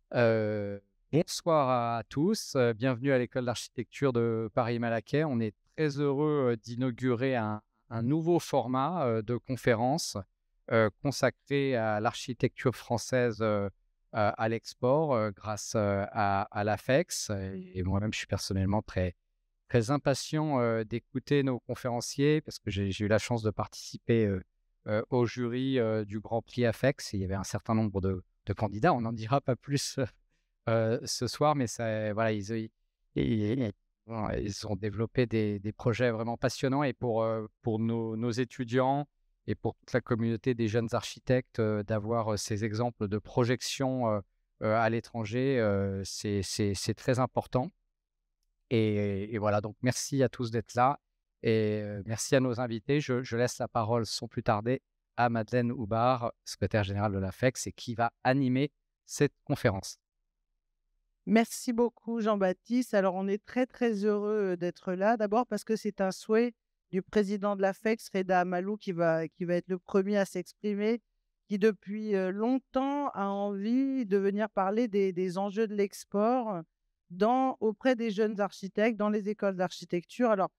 Bonsoir à tous, bienvenue à l'école d'architecture de Paris-Malaquais. On est très heureux, d'inaugurer un nouveau format, de conférence, consacré à l'architecture française, à l'export, grâce, à l'AFEX et moi-même, je suis personnellement très impatient, d'écouter nos conférenciers parce que j'ai eu la chance de participer, au jury, du Grand Prix AFEX et il y avait un certain nombre de candidats. On n'en dira pas plus, ce soir, mais ça voilà, ils bon, ils ont développé des projets vraiment passionnants et pour nos étudiants et pour toute la communauté des jeunes architectes, d'avoir, ces exemples de projection, à l'étranger, c'est très important et voilà, donc merci à tous d'être là et merci à nos invités. Je laisse la parole sans plus tarder à Madeleine Houbard, secrétaire générale de l'AFEX et qui va animer cette conférence. Merci beaucoup Jean-Baptiste. Alors on est très, très heureux, d'être là. D'abord parce que c'est un souhait du président de l'AFEX, Reda Amalou, qui va être le premier à s'exprimer, qui depuis, longtemps a envie de venir parler des enjeux de l'export auprès des jeunes architectes, dans les écoles d'architecture. Alors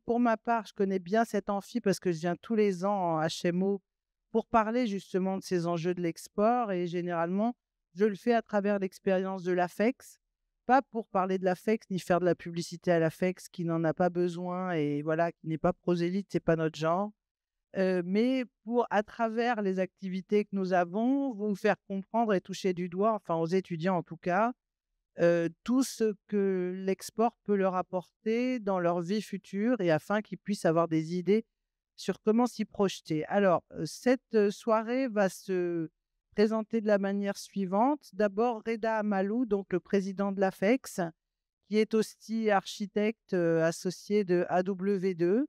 pour ma part, je connais bien cet amphi parce que je viens tous les ans en HMO pour parler justement de ces enjeux de l'export et généralement, je le fais à travers l'expérience de l'AFEX, pas pour parler de l'AFEX ni faire de la publicité à l'AFEX qui n'en a pas besoin et voilà, qui n'est pas prosélyte, c'est pas notre genre, mais pour, à travers les activités que nous avons, vous faire comprendre et toucher du doigt, enfin aux étudiants en tout cas, tout ce que l'export peut leur apporter dans leur vie future et afin qu'ils puissent avoir des idées sur comment s'y projeter. Alors, cette, soirée va se présenter de la manière suivante. D'abord, Reda Amalou, donc le président de l'AFEX, qui est aussi architecte, associé de AW2,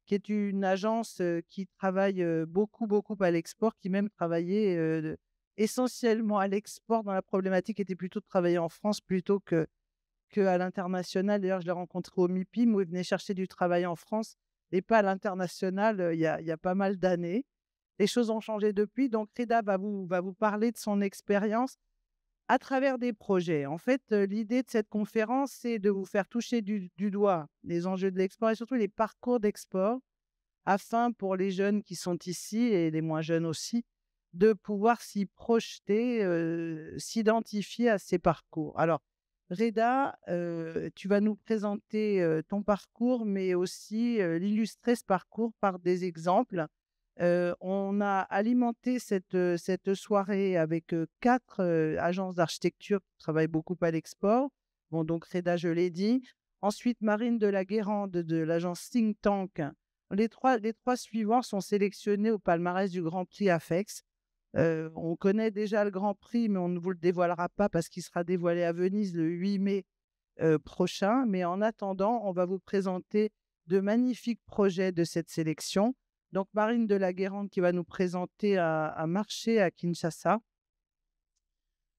qui est une agence, qui travaille, beaucoup, beaucoup à l'export, qui même travaillait, essentiellement à l'export dans la problématique était plutôt de travailler en France plutôt qu'à l'international. D'ailleurs, je l'ai rencontré au MIPIM où il venait chercher du travail en France et pas à l'international, il y a pas mal d'années. Les choses ont changé depuis, donc Reda va vous parler de son expérience à travers des projets. En fait, l'idée de cette conférence, c'est de vous faire toucher du doigt les enjeux de l'export et surtout les parcours d'export afin pour les jeunes qui sont ici et les moins jeunes aussi, de pouvoir s'y projeter, s'identifier à ces parcours. Alors Reda, tu vas nous présenter, ton parcours, mais aussi, l'illustrer ce parcours par des exemples. On a alimenté cette soirée avec, 4, agences d'architecture qui travaillent beaucoup à l'export. Bon, donc Reda, je l'ai dit. Ensuite, Marine de la Guérande de l'agence Think Tank. Les trois suivants sont sélectionnés au palmarès du Grand Prix AFEX. On connaît déjà le Grand Prix, mais on ne vous le dévoilera pas parce qu'il sera dévoilé à Venise le 8 mai, prochain. Mais en attendant, on va vous présenter de magnifiques projets de cette sélection. Donc Marine de la Guérande qui va nous présenter un marché à Kinshasa.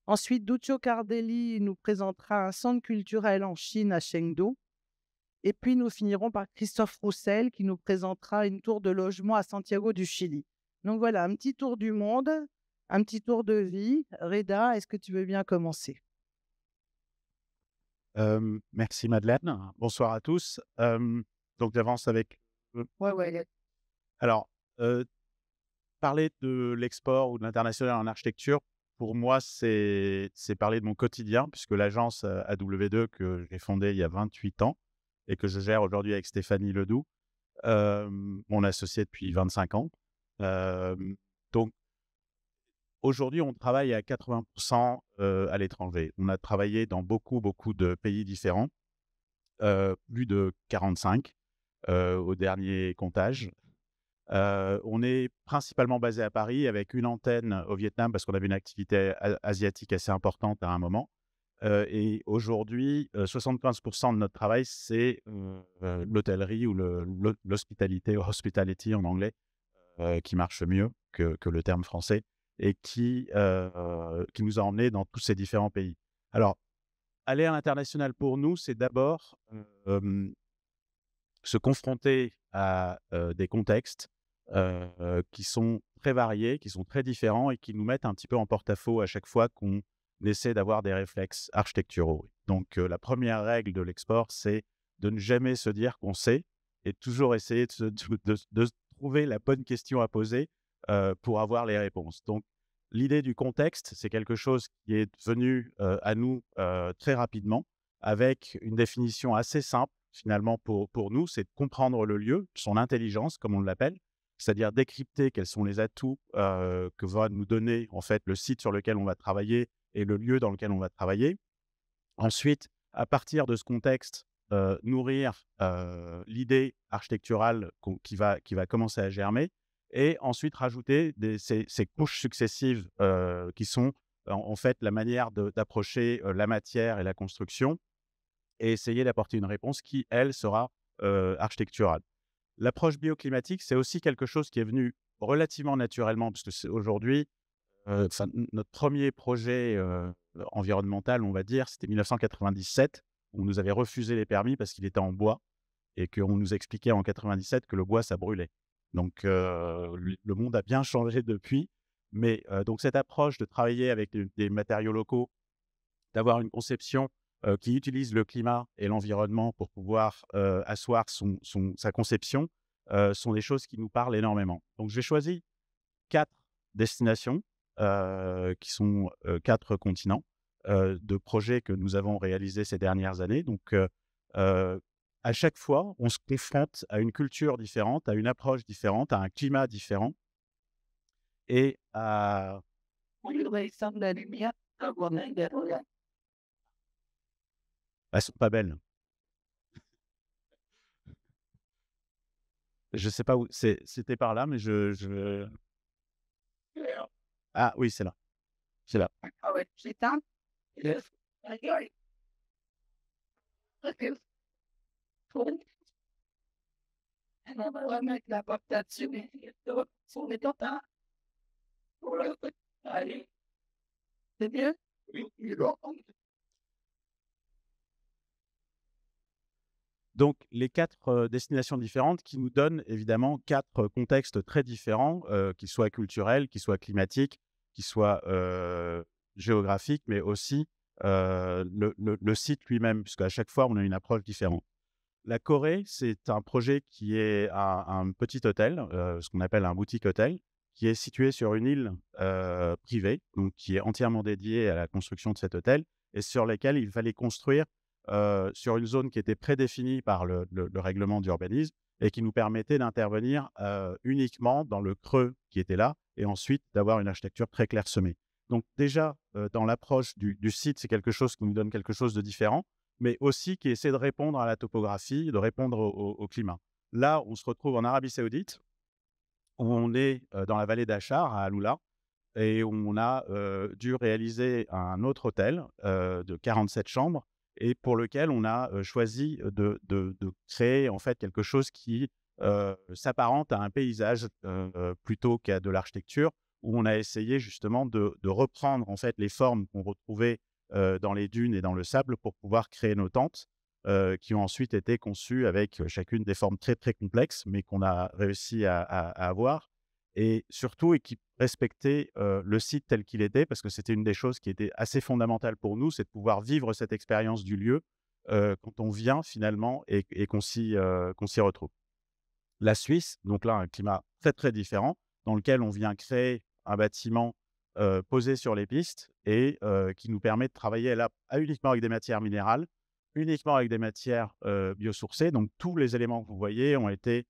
Ensuite, Duccio Cardelli nous présentera un centre culturel en Chine à Chengdu. Et puis nous finirons par Christophe Roussel qui nous présentera une tour de logement à Santiago du Chili. Donc voilà, un petit tour du monde, un petit tour de vie. Reda, est-ce que tu veux bien commencer? Merci Madeleine. Bonsoir à tous. Donc j'avance avec Ouais, ouais. alors, parler de l'export ou de l'international en architecture, pour moi, c'est parler de mon quotidien puisque l'agence, AW2 que j'ai fondée il y a 28 ans et que je gère aujourd'hui avec Stéphanie Ledoux, mon associé depuis 25 ans. Donc aujourd'hui, on travaille à 80 à l'étranger. On a travaillé dans beaucoup, beaucoup de pays différents, plus de 45 au dernier comptage. On est principalement basé à Paris avec une antenne au Vietnam parce qu'on avait une activité asiatique assez importante à un moment. Et aujourd'hui, 75 de notre travail, c'est l'hôtellerie ou l'hospitalité, hospitality en anglais, qui marche mieux que le terme français et qui nous a emmenés dans tous ces différents pays. Alors, aller à l'international pour nous, c'est d'abord se confronter à des contextes qui sont très variés, qui sont très différents et qui nous mettent un petit peu en porte-à-faux à chaque fois qu'on essaie d'avoir des réflexes architecturaux. Donc, la première règle de l'export, c'est de ne jamais se dire qu'on sait et toujours essayer de trouver la bonne question à poser pour avoir les réponses. Donc, l'idée du contexte, c'est quelque chose qui est venu à nous très rapidement avec une définition assez simple finalement pour nous, c'est de comprendre le lieu, son intelligence comme on l'appelle, c'est-à-dire décrypter quels sont les atouts que va nous donner en fait le site sur lequel on va travailler et le lieu dans lequel on va travailler. Ensuite, à partir de ce contexte, nourrir l'idée architecturale qui va commencer à germer et ensuite rajouter ces couches successives qui sont en fait la manière d'approcher la matière et la construction et essayer d'apporter une réponse qui, elle, sera architecturale. L'approche bioclimatique, c'est aussi quelque chose qui est venu relativement naturellement, parce que c'est aujourd'hui, notre premier projet environnemental, on va dire, c'était 1997. On nous avait refusé les permis parce qu'il était en bois et qu'on nous expliquait en 97 que le bois, ça brûlait. Donc, le monde a bien changé depuis. Mais donc, cette approche de travailler avec des matériaux locaux, d'avoir une conception qui utilise le climat et l'environnement pour pouvoir asseoir sa conception, sont des choses qui nous parlent énormément. Donc, j'ai choisi 4 destinations qui sont 4 continents de projets que nous avons réalisés ces dernières années. Donc, à chaque fois, on se confronte à une culture différente, à une approche différente, à un climat différent et à... Elles sont pas belles. Je sais pas où c'était par là, mais ah oui, c'est là. C'est là. Donc, les 4 destinations différentes qui nous donnent évidemment 4 contextes très différents, qu'ils soient culturels, qu'ils soient climatiques, qu'ils soient géographiques, mais aussi le site lui-même, puisqu'à chaque fois, on a une approche différente. La Corée, c'est un projet qui est un petit hôtel, ce qu'on appelle un boutique hôtel, qui est situé sur une île privée, donc qui est entièrement dédiée à la construction de cet hôtel et sur laquelle il fallait construire sur une zone qui était prédéfinie par le règlement d'urbanisme et qui nous permettait d'intervenir uniquement dans le creux qui était là et ensuite d'avoir une architecture très clairsemée. Donc déjà, dans l'approche du site, c'est quelque chose qui nous donne quelque chose de différent, mais aussi qui essaie de répondre à la topographie, de répondre au climat. Là, on se retrouve en Arabie Saoudite, où on est dans la vallée d'Achar, à Aloula, et on a dû réaliser un autre hôtel de 47 chambres, et pour lequel on a choisi de créer en fait quelque chose qui s'apparente à un paysage plutôt qu'à de l'architecture, où on a essayé justement de reprendre en fait les formes qu'on retrouvait dans les dunes et dans le sable pour pouvoir créer nos tentes, qui ont ensuite été conçues avec chacune des formes très très complexes, mais qu'on a réussi à avoir et surtout et qui respectait le site tel qu'il était, parce que c'était une des choses qui était assez fondamentale pour nous, c'est de pouvoir vivre cette expérience du lieu quand on vient finalement et qu'on s'y retrouve. La Suisse, donc là, un climat très, très différent, dans lequel on vient créer un bâtiment posé sur les pistes et qui nous permet de travailler là uniquement avec des matières minérales, uniquement avec des matières biosourcées. Donc, tous les éléments que vous voyez ont été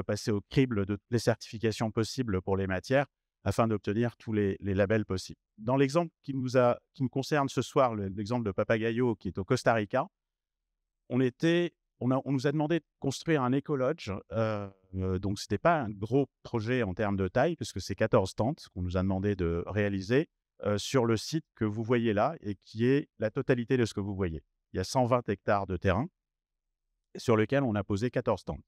passés au crible de toutes les certifications possibles pour les matières afin d'obtenir tous les labels possibles. Dans l'exemple qui nous concerne ce soir, l'exemple de Papagayo qui est au Costa Rica, on nous a demandé de construire un écolodge. Donc, ce n'était pas un gros projet en termes de taille, puisque c'est 14 tentes qu'on nous a demandé de réaliser sur le site que vous voyez là et qui est la totalité de ce que vous voyez. Il y a 120 hectares de terrain sur lequel on a posé 14 tentes.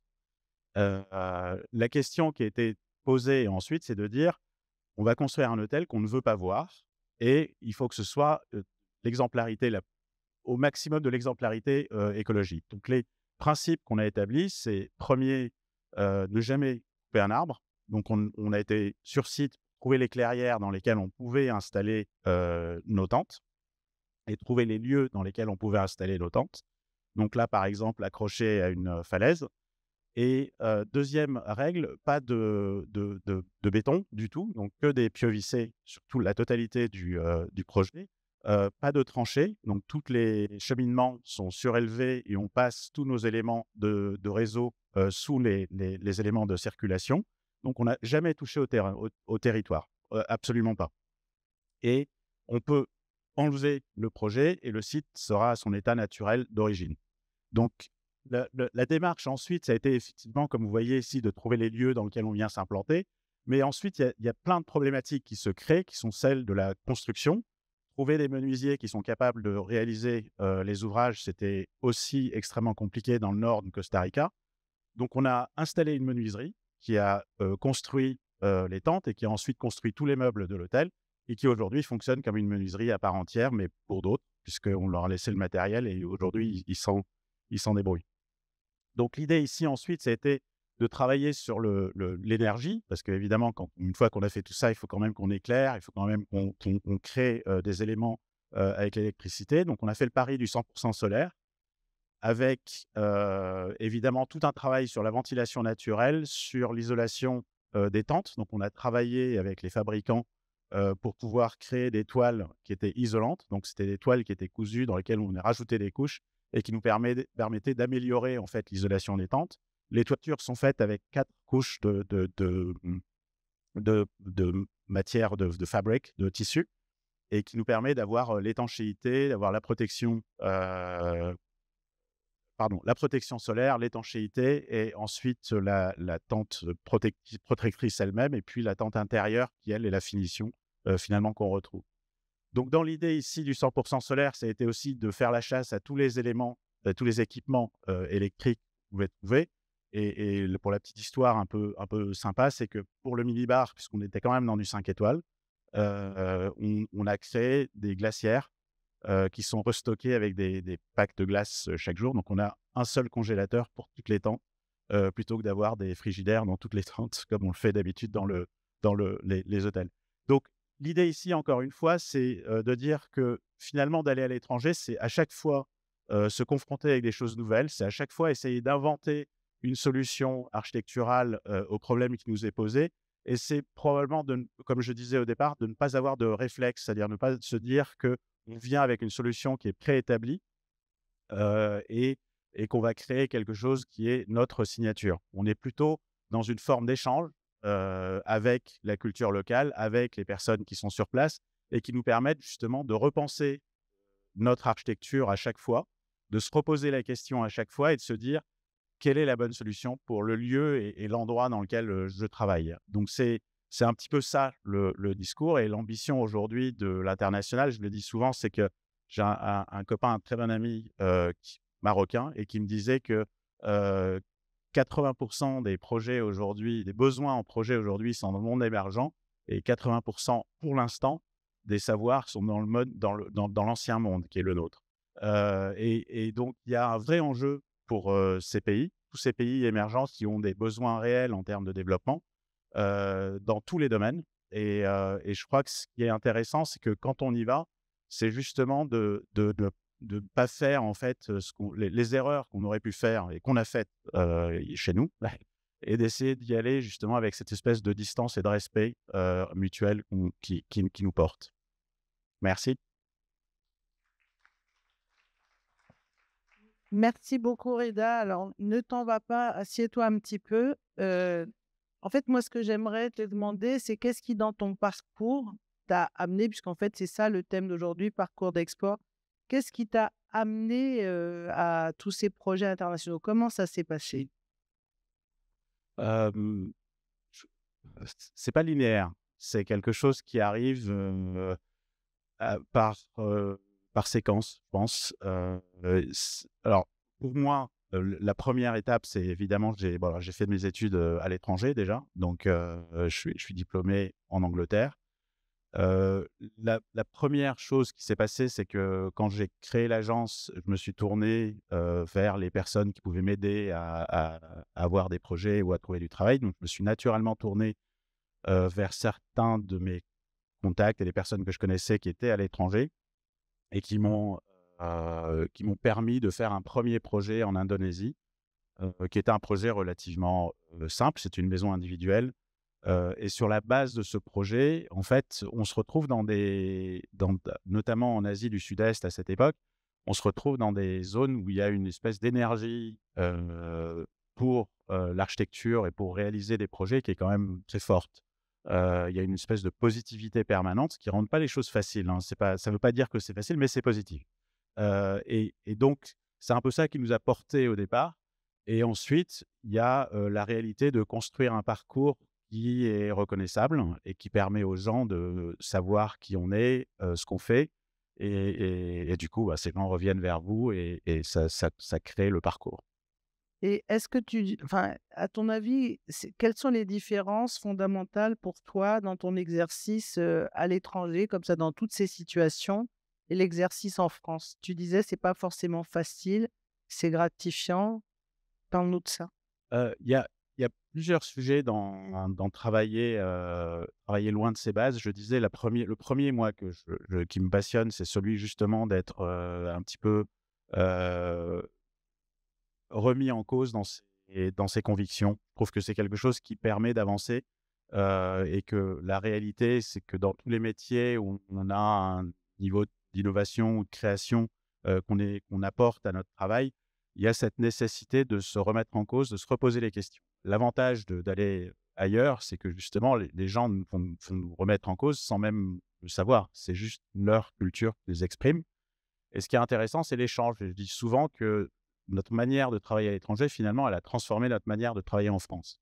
La question qui a été posée ensuite, c'est de dire on va construire un hôtel qu'on ne veut pas voir et il faut que ce soit l'exemplarité au maximum de l'exemplarité écologique. Donc, les principes qu'on a établis, c'est premier, ne jamais couper un arbre. Donc, on a été sur site, trouver les clairières dans lesquelles on pouvait installer nos tentes. et trouver les lieux dans lesquels on pouvait installer nos tentes. Donc là, par exemple, accroché à une falaise. Et deuxième règle, pas de béton du tout, donc que des pieux vissés sur toute la totalité du projet. Pas de tranchées, donc tous les cheminements sont surélevés et on passe tous nos éléments de réseau sous les éléments de circulation. Donc on n'a jamais touché au terrain, au territoire, absolument pas. Et on peut enlever le projet et le site sera à son état naturel d'origine. Donc, la démarche ensuite, ça a été effectivement, comme vous voyez ici, de trouver les lieux dans lesquels on vient s'implanter. Mais ensuite, il y a plein de problématiques qui se créent, qui sont celles de la construction. Trouver des menuisiers qui sont capables de réaliser les ouvrages, c'était aussi extrêmement compliqué dans le nord du Costa Rica. Donc, on a installé une menuiserie qui a construit les tentes et qui a ensuite construit tous les meubles de l'hôtel et qui aujourd'hui fonctionne comme une menuiserie à part entière, mais pour d'autres, puisqu'on leur a laissé le matériel et aujourd'hui, ils s'en débrouillent. Donc, l'idée ici, ensuite, ça a été de travailler sur l'énergie, parce qu'évidemment, une fois qu'on a fait tout ça, il faut quand même qu'on éclaire, il faut quand même qu'on crée des éléments avec l'électricité. Donc, on a fait le pari du 100% solaire, avec évidemment tout un travail sur la ventilation naturelle, sur l'isolation des tentes. Donc, on a travaillé avec les fabricants pour pouvoir créer des toiles qui étaient isolantes. Donc, c'était des toiles qui étaient cousues dans lesquelles on a rajouté des couches et qui nous permettaient d'améliorer en fait l'isolation des tentes. Les toitures sont faites avec 4 couches de matière, de fabric, de tissu, et qui nous permet d'avoir l'étanchéité, d'avoir la protection solaire, l'étanchéité et ensuite la tente protectrice elle-même et puis la tente intérieure qui, elle, est la finition finalement qu'on retrouve. Donc, dans l'idée ici du 100% solaire, ça a été aussi de faire la chasse à tous les éléments, tous les équipements électriques que vous pouvez trouver. Et pour la petite histoire un peu sympa, c'est que pour le minibar, puisqu'on était quand même dans du 5 étoiles, on a créé des glacières qui sont restockés avec des packs de glace chaque jour. Donc, on a un seul congélateur pour toutes les tentes, plutôt que d'avoir des frigidaires dans toutes les tentes, comme on le fait d'habitude dans les hôtels. Donc, l'idée ici, encore une fois, c'est de dire que finalement, d'aller à l'étranger, c'est à chaque fois se confronter avec des choses nouvelles, c'est à chaque fois essayer d'inventer une solution architecturale au problème qui nous est posé. Et c'est probablement, comme je disais au départ, de ne pas avoir de réflexe, c'est-à-dire ne pas se dire que on vient avec une solution qui est préétablie et qu'on va créer quelque chose qui est notre signature. On est plutôt dans une forme d'échange avec la culture locale, avec les personnes qui sont sur place et qui nous permettent justement de repenser notre architecture à chaque fois, de se reposer la question à chaque fois et de se dire quelle est la bonne solution pour le lieu et l'endroit dans lequel je travaille. Donc, c'est un petit peu ça le discours et l'ambition aujourd'hui de l'international. Je le dis souvent, c'est que j'ai un copain, un très bon ami marocain et qui me disait que 80% des projets aujourd'hui, des besoins en projet aujourd'hui sont dans le monde émergent et 80% pour l'instant des savoirs sont dans l'ancien monde qui est le nôtre. Et donc, il y a un vrai enjeu pour ces pays, tous ces pays émergents qui ont des besoins réels en termes de développement dans tous les domaines. Et je crois que ce qui est intéressant, c'est que quand on y va, c'est justement de ne pas faire en fait les erreurs qu'on aurait pu faire et qu'on a faites chez nous, et d'essayer d'y aller justement avec cette espèce de distance et de respect mutuel qui nous porte. Merci. Merci beaucoup, Reda. Alors, ne t'en va pas, assieds-toi un petit peu. En fait, moi, ce que j'aimerais te demander, c'est qu'est-ce qui, dans ton parcours, t'a amené, puisqu'en fait, c'est ça le thème d'aujourd'hui, parcours d'export. Qu'est-ce qui t'a amené à tous ces projets internationaux? Comment ça s'est passé? C'est pas linéaire. C'est quelque chose qui arrive par séquence, je pense. Alors, pour moi, la première étape, c'est évidemment que j'ai fait mes études à l'étranger déjà. Donc, je suis diplômé en Angleterre. La première chose qui s'est passée, c'est que quand j'ai créé l'agence, je me suis tourné vers les personnes qui pouvaient m'aider à avoir des projets ou à trouver du travail. Donc, je me suis naturellement tourné vers certains de mes contacts et les personnes que je connaissais qui étaient à l'étranger. et qui m'ont permis de faire un premier projet en Indonésie, qui était un projet relativement simple. C'est une maison individuelle. Et sur la base de ce projet, en fait, on se retrouve notamment en Asie du Sud-Est à cette époque, on se retrouve dans des zones où il y a une espèce d'énergie pour l'architecture et pour réaliser des projets qui est quand même très forte. Il y a une espèce de positivité permanente qui ne rend pas les choses faciles, hein. Ça ne veut pas dire que c'est facile, mais c'est positif. Et donc, c'est un peu ça qui nous a portés au départ. Et ensuite, il y a la réalité de construire un parcours qui est reconnaissable et qui permet aux gens de savoir qui on est, ce qu'on fait. Et du coup, bah, ces gens reviennent vers vous et ça crée le parcours. Et est-ce que enfin, à ton avis, quelles sont les différences fondamentales pour toi dans ton exercice à l'étranger, comme ça, dans toutes ces situations, et l'exercice en France? Tu disais, c'est pas forcément facile, c'est gratifiant. Parle-nous de ça. Il y a plusieurs sujets dans travailler loin de ses bases. Je disais le premier moi qui me passionne, c'est celui justement d'être, un petit peu, heu, remis en cause dans ses convictions. Je trouve que c'est quelque chose qui permet d'avancer, et que la réalité, c'est que dans tous les métiers où on a un niveau d'innovation ou de création, qu'on apporte à notre travail, il y a cette nécessité de se remettre en cause, de se reposer les questions. L'avantage d'aller ailleurs, c'est que justement les gens vont nous remettre en cause sans même le savoir. C'est juste leur culture qui les exprime. Et ce qui est intéressant, c'est l'échange. Je dis souvent que notre manière de travailler à l'étranger, finalement, elle a transformé notre manière de travailler en France.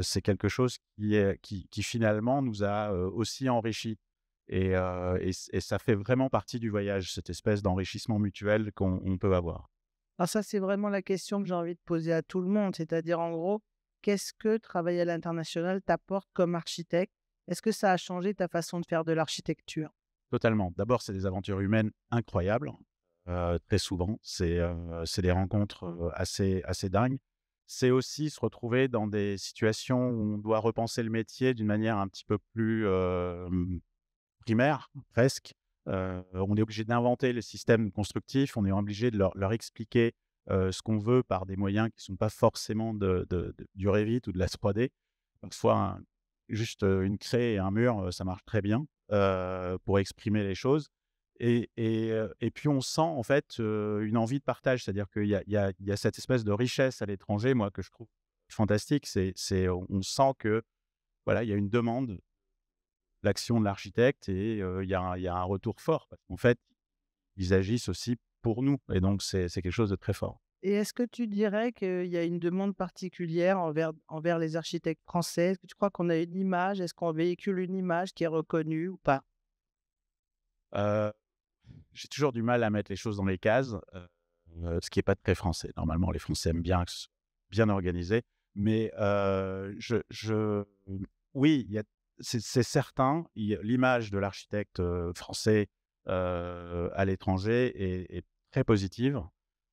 C'est quelque chose qui finalement nous a aussi enrichis. Et ça fait vraiment partie du voyage, cette espèce d'enrichissement mutuel qu'on peut avoir. Alors ça, c'est vraiment la question que j'ai envie de poser à tout le monde, c'est-à-dire, en gros, qu'est-ce que travailler à l'international t'apporte comme architecte? Est-ce que ça a changé ta façon de faire de l'architecture? Totalement. D'abord, c'est des aventures humaines incroyables, très souvent. C'est des rencontres, assez dingues. C'est aussi se retrouver dans des situations où on doit repenser le métier d'une manière un petit peu plus, primaire, presque. On est obligé d'inventer le système constructif, on est obligé de leur expliquer, ce qu'on veut par des moyens qui ne sont pas forcément du Revit ou de la 3D. Parfois, juste, une craie et un mur, ça marche très bien, pour exprimer les choses. Et puis on sent en fait, une envie de partage. C'est-à-dire qu'il y a cette espèce de richesse à l'étranger, moi, que je trouve fantastique. On sent que, voilà, il y a une demande, l'action de l'architecte et il y a un retour fort parce qu'en fait, ils agissent aussi pour nous et donc c'est quelque chose de très fort. Et est-ce que tu dirais qu'il y a une demande particulière envers les architectes français? Est-ce que tu crois qu'on a une image? Est-ce qu'on véhicule une image qui est reconnue ou pas? Heu, j'ai toujours du mal à mettre les choses dans les cases, ce qui est pas très français. Normalement, les Français aiment bien que ce soit bien organisé, mais oui, il y a c'est certain, l'image de l'architecte, français, à l'étranger est très positive.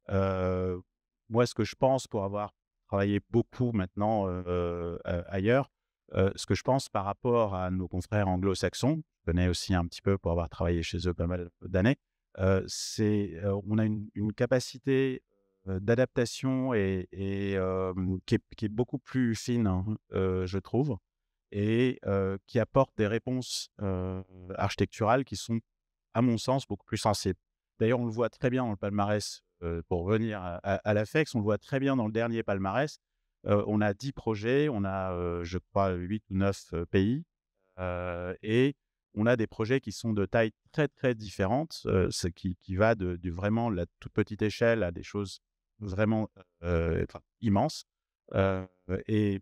Heu, Moi, ce que je pense pour avoir travaillé beaucoup maintenant, ailleurs, ce que je pense par rapport à nos confrères anglo-saxons, je connais aussi un petit peu pour avoir travaillé chez eux pas mal d'années, on a une capacité, d'adaptation qui est beaucoup plus fine, hein, je trouve et qui apporte des réponses, architecturales qui sont, à mon sens, beaucoup plus sensibles. D'ailleurs, on le voit très bien dans le palmarès, pour revenir à la FEX, on le voit très bien dans le dernier palmarès. On a 10 projets, on a, je crois 8 ou 9 pays, et on a des projets qui sont de tailles très, très différentes, ce qui va de vraiment la toute petite échelle à des choses vraiment, enfin immenses, heu et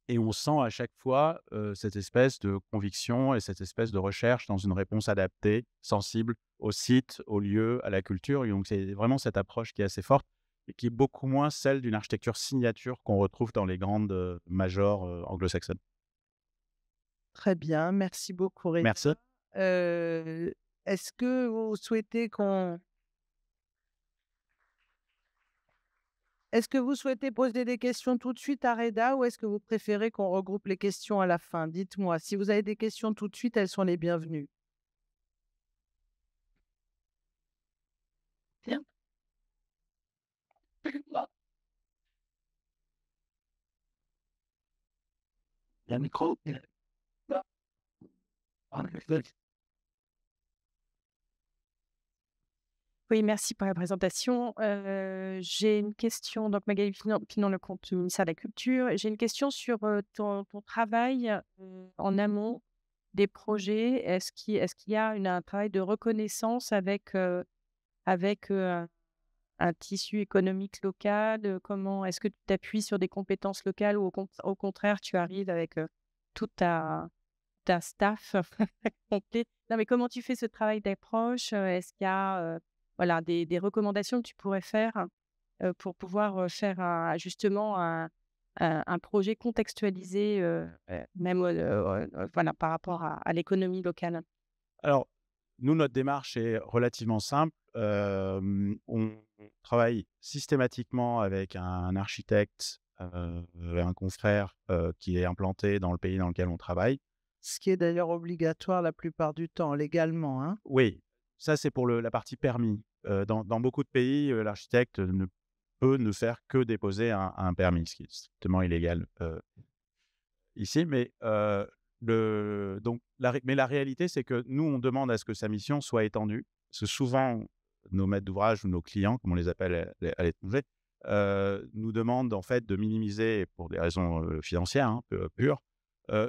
et on sent à chaque fois, cette espèce de conviction et cette espèce de recherche dans une réponse adaptée, sensible au site, au lieu, à la culture et donc c'est vraiment cette approche qui est assez forte et qui est beaucoup moins celle d'une architecture signature qu'on retrouve dans les grandes, majors, anglo-saxonnes. Très bien, merci beaucoup Reda. Merci. Heu, est-ce que vous souhaitez qu'on Est-ce que vous souhaitez poser des questions tout de suite à Reda ou est-ce que vous préférez qu'on regroupe les questions à la fin? Dites-moi. Si vous avez des questions tout de suite, elles sont les bienvenues. La micro. Oui, merci pour la présentation. J'ai une question, donc Magali Pinon, le compte du ministère de la Culture. J'ai une question sur ton travail en amont des projets. Est-ce qu'il y a un travail de reconnaissance avec un tissu économique local? Comment est-ce que tu t'appuies sur des compétences locales ou au contraire, tu arrives avec tout ta staff complet? Non, mais comment tu fais ce travail d'approche? Est-ce qu'il y a voilà, des recommandations que tu pourrais faire pour pouvoir faire justement un projet contextualisé, même voilà, par rapport à l'économie locale? Alors, nous, notre démarche est relativement simple. On travaille systématiquement avec un architecte, un confrère qui est implanté dans le pays dans lequel on travaille. Ce qui est d'ailleurs obligatoire la plupart du temps, légalement, hein. Oui, ça c'est pour la partie permis. Dans beaucoup de pays, l'architecte ne peut ne faire que déposer un permis, ce qui est strictement illégal ici. Mais la réalité, c'est que nous, on demande à ce que sa mission soit étendue. Parce que souvent, nos maîtres d'ouvrage ou nos clients, comme on les appelle à l'étranger, nous demandent en fait de minimiser pour des raisons financières pures.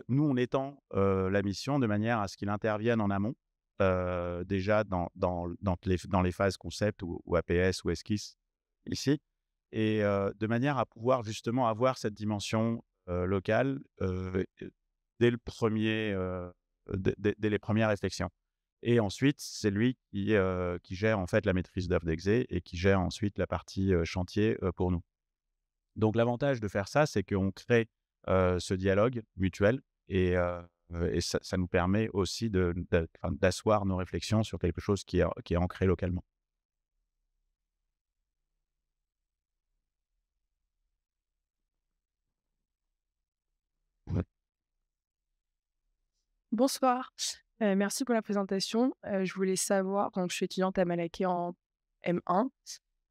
Nous, on étend la mission de manière à ce qu'il intervienne en amont, déjà dans les phases concept ou APS ou esquisse ici, et de manière à pouvoir justement avoir cette dimension locale dès les premières réflexions. Et ensuite, c'est lui qui gère en fait la maîtrise d'œuvre d'exé et qui gère ensuite la partie chantier pour nous. Donc l'avantage de faire ça, c'est qu'on crée ce dialogue mutuel et ça nous permet aussi d'asseoir nos réflexions sur quelque chose qui est ancré localement. Bonsoir, merci pour la présentation. Je voulais savoir, donc je suis étudiante à Malaquais en M1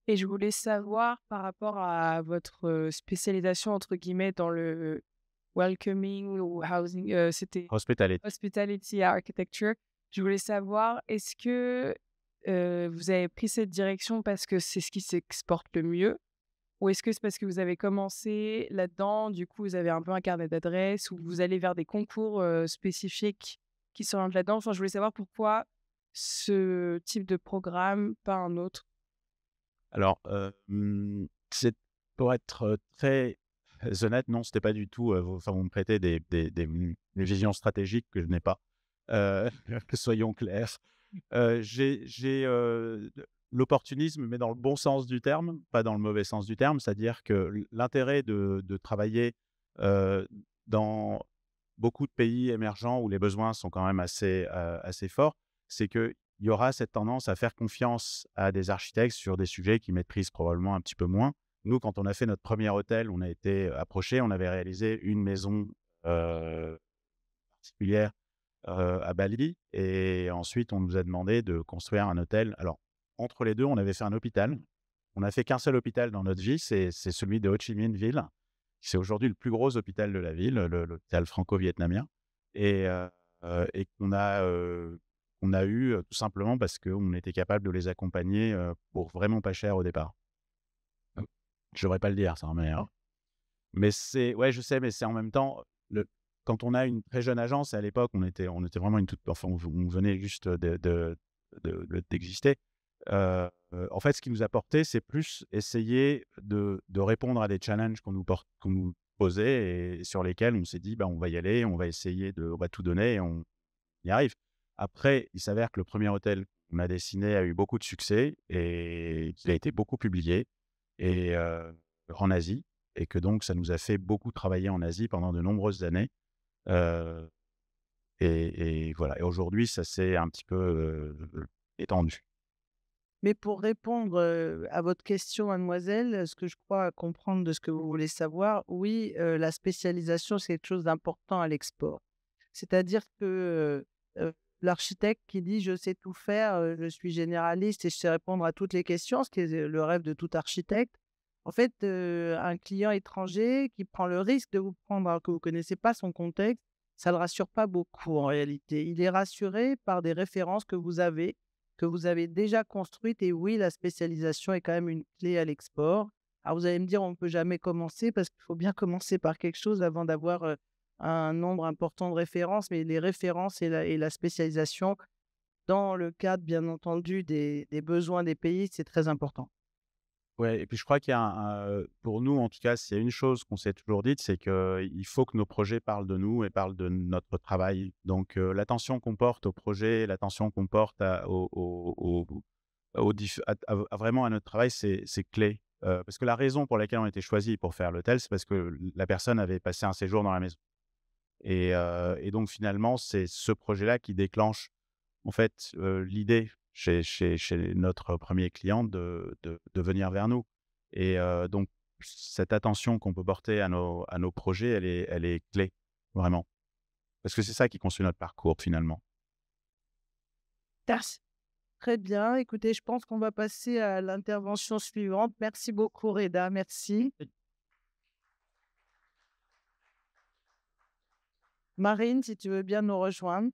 et je voulais savoir par rapport à votre spécialisation entre guillemets dans le welcoming ou housing, c'était Hospitality. hospitality architecture. Je voulais savoir, est-ce que vous avez pris cette direction parce que c'est ce qui s'exporte le mieux? Ou est-ce que c'est parce que vous avez commencé là-dedans, du coup, vous avez un peu un carnet d'adresses ou vous allez vers des concours spécifiques qui s'orientent là-dedans? Enfin, je voulais savoir pourquoi ce type de programme, pas un autre. Alors, c'est pour être très honnête, non, c'était pas du tout, vous me prêtez des visions stratégiques que je n'ai pas. Soyons clairs. J'ai l'opportunisme, mais dans le bon sens du terme, pas dans le mauvais sens du terme. C'est-à-dire que l'intérêt de travailler dans beaucoup de pays émergents où les besoins sont quand même assez forts, c'est qu'il y aura cette tendance à faire confiance à des architectes sur des sujets qu'ils maîtrisent probablement un petit peu moins. Nous, quand on a fait notre premier hôtel, on a été approchés, on avait réalisé une maison particulière à Bali, et ensuite on nous a demandé de construire un hôtel. Alors, entre les deux, on avait fait un hôpital. On n'a fait qu'un seul hôpital dans notre vie, c'est celui de Ho Chi Minh Ville. C'est aujourd'hui le plus gros hôpital de la ville, l'hôpital franco-vietnamien, et qu'on a eu tout simplement parce qu'on était capable de les accompagner pour vraiment pas cher au départ. Je devrais pas le dire ça, mais ouais, je sais, mais c'est en même temps quand on a une très jeune agence, et à l'époque on était vraiment on venait juste d'exister. En fait, ce qui nous a porté, c'est plus essayer de répondre à des challenges qu'on nous posait et sur lesquels on s'est dit, on va y aller, on va essayer on va tout donner et on y arrive. Après, il s'avère que le premier hôtel qu'on a dessiné a eu beaucoup de succès et qu'il a été beaucoup publié et en Asie, et que donc ça nous a fait beaucoup travailler en Asie pendant de nombreuses années. Et voilà. Et aujourd'hui, ça s'est un petit peu étendu. Mais pour répondre à votre question, mademoiselle, ce que je crois comprendre de ce que vous voulez savoir, oui, la spécialisation, c'est quelque chose d'important à l'export. C'est-à-dire que l'architecte qui dit je sais tout faire, je suis généraliste et je sais répondre à toutes les questions, ce qui est le rêve de tout architecte, En fait, un client étranger qui prend le risque de vous prendre alors que vous ne connaissez pas son contexte, ça ne le rassure pas beaucoup en réalité. Il est rassuré par des références que vous avez déjà construites et oui, la spécialisation est quand même une clé à l'export. Alors vous allez me dire: «On ne peut jamais commencer» parce qu'il faut bien commencer par quelque chose avant d'avoir, un nombre important de références, mais les références et la spécialisation dans le cadre, bien entendu, des besoins des pays, c'est très important. Ouais et puis je crois qu'il y a pour nous en tout cas, s'il y a une chose qu'on s'est toujours dite, c'est qu'il faut que nos projets parlent de nous et parlent de notre travail. Donc l'attention qu'on porte au projet, l'attention qu'on porte à au diff à vraiment à notre travail, c'est clé. Parce que la raison pour laquelle on a été choisi pour faire l'hôtel, c'est parce que la personne avait passé un séjour dans la maison et donc finalement, c'est ce projet-là qui déclenche en fait, l'idée chez notre premier client de venir vers nous et donc cette attention qu'on peut porter à nos projets, elle est clé, vraiment. Parce que c'est ça qui construit notre parcours finalement. Merci. Très bien. Écoutez, je pense qu'on va passer à l'intervention suivante. Merci beaucoup Reda, merci. Marine, si tu veux bien nous rejoindre.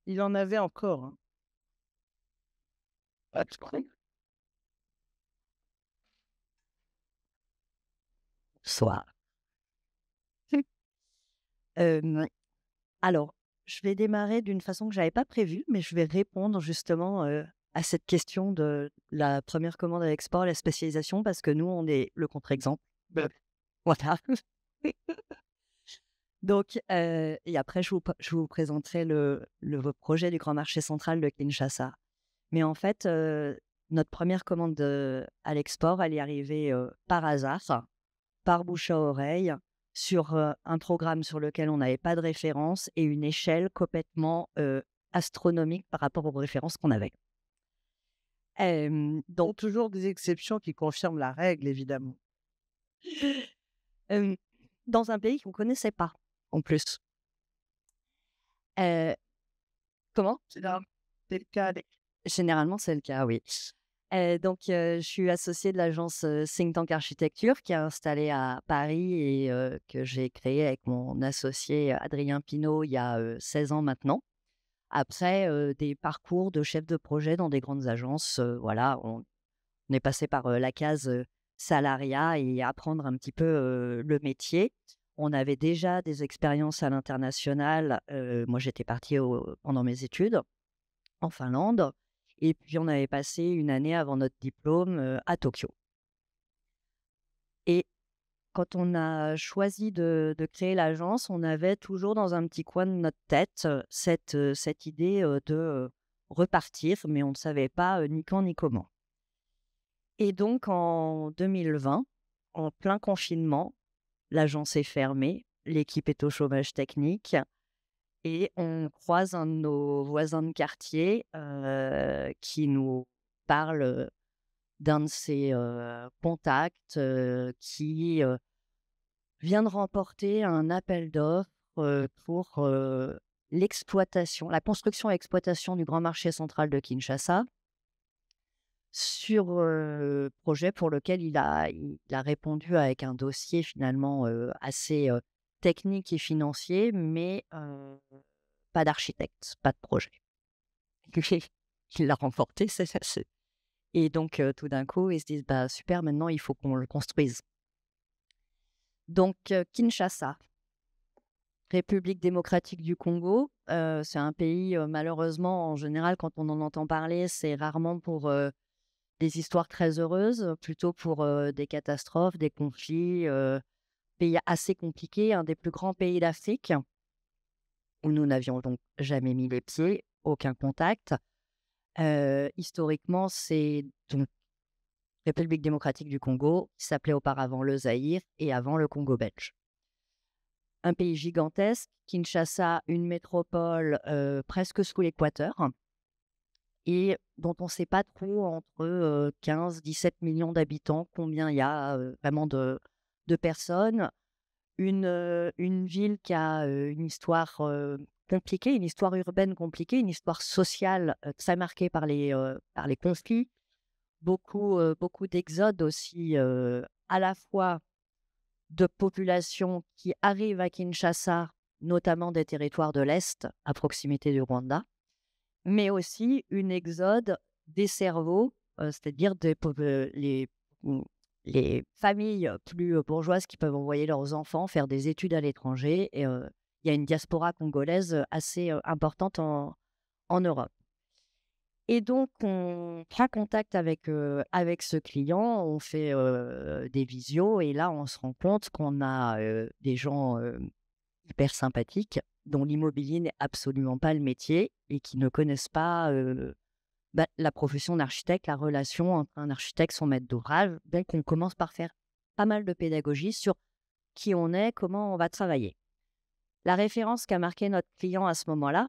Il en avait encore, hein. Pas de problème. Soir. Alors, je vais démarrer d'une façon que j'avais pas prévue, mais je vais répondre justement, à cette question de la première commande à l'export, la spécialisation, parce que nous, on est le contre-exemple. Voilà. Donc, et après je vous présenterai le projet du grand marché central de Kinshasa. Mais en fait, notre première commande, à l'export, elle est arrivée, par hasard, par bouche à oreille, sur, un programme sur lequel on n'avait pas de référence et une échelle complètement, astronomique par rapport aux références qu'on avait. Donc, toujours des exceptions qui confirment la règle, évidemment. Hem, dans un pays qu'on ne connaissait pas, en plus. Heu, comment? C'est le cas avec. Généralement, c'est le cas, oui. Donc, je suis associée de l'agence, Think Tank Architecture qui est installée à Paris et que j'ai créée avec mon associé Adrien Pinault il y a, 16 ans maintenant. Après, des parcours de chef de projet dans des grandes agences, voilà, on est passé par, la case, salariat et apprendre un petit peu, le métier. On avait déjà des expériences à l'international, moi j'étais partie pendant mes études en Finlande et puis on avait passé une année avant notre diplôme, à Tokyo. Et quand on a choisi de créer l'agence, on avait toujours dans un petit coin de notre tête, cette idée, de, repartir, mais on ne savait pas, ni quand ni comment. Et donc en 2020, en plein confinement, l'agence est fermée, l'équipe est au chômage technique et on croise un de nos voisins de quartier, qui nous parle, d'un de ses, contacts, qui, vient de remporter un appel d'offres, pour, l'exploitation, la construction et exploitation du grand marché central de Kinshasa sur, projet pour lequel il a répondu avec un dossier finalement, assez, technique et financier, mais, pas d'architecte, pas de projet. Il l'a remporté, c'est et donc, tout d'un coup, ils se disent: «Bah, super, maintenant il faut qu'on le construise». Donc, Kinshasa, République démocratique du Congo, c'est un pays, malheureusement, en général, quand on en entend parler, c'est rarement pour, des histoires très heureuses, plutôt pour, des catastrophes, des conflits, pays assez compliqué, un des plus grands pays d'Afrique, où nous n'avions donc jamais mis les pieds, aucun contact. Historiquement, c'est donc République démocratique du Congo, qui s'appelait auparavant le Zaïre et avant le Congo belge. Un pays gigantesque, Kinshasa, une métropole, presque sous l'équateur et dont on ne sait pas trop entre, 15-17 millions d'habitants, combien il y a, vraiment de personnes. une ville qui a une histoire compliquée, une histoire urbaine compliquée, une histoire sociale très marquée par les conflits, beaucoup d'exodes aussi, à la fois de populations qui arrivent à Kinshasa, notamment des territoires de l'Est, à proximité du Rwanda, mais aussi une exode des cerveaux, c'est-à-dire les familles plus bourgeoises qui peuvent envoyer leurs enfants faire des études à l'étranger. Et il y a une diaspora congolaise assez importante en Europe. Et donc, on prend contact avec ce client, on fait des visios, et là, on se rend compte qu'on a des gens hyper sympathiques, dont l'immobilier n'est absolument pas le métier et qui ne connaissent pas la profession d'architecte, la relation entre un architecte et son maître d'ouvrage. Donc, on commence par faire pas mal de pédagogie sur qui on est, comment on va travailler. La référence qu'a marqué notre client à ce moment-là,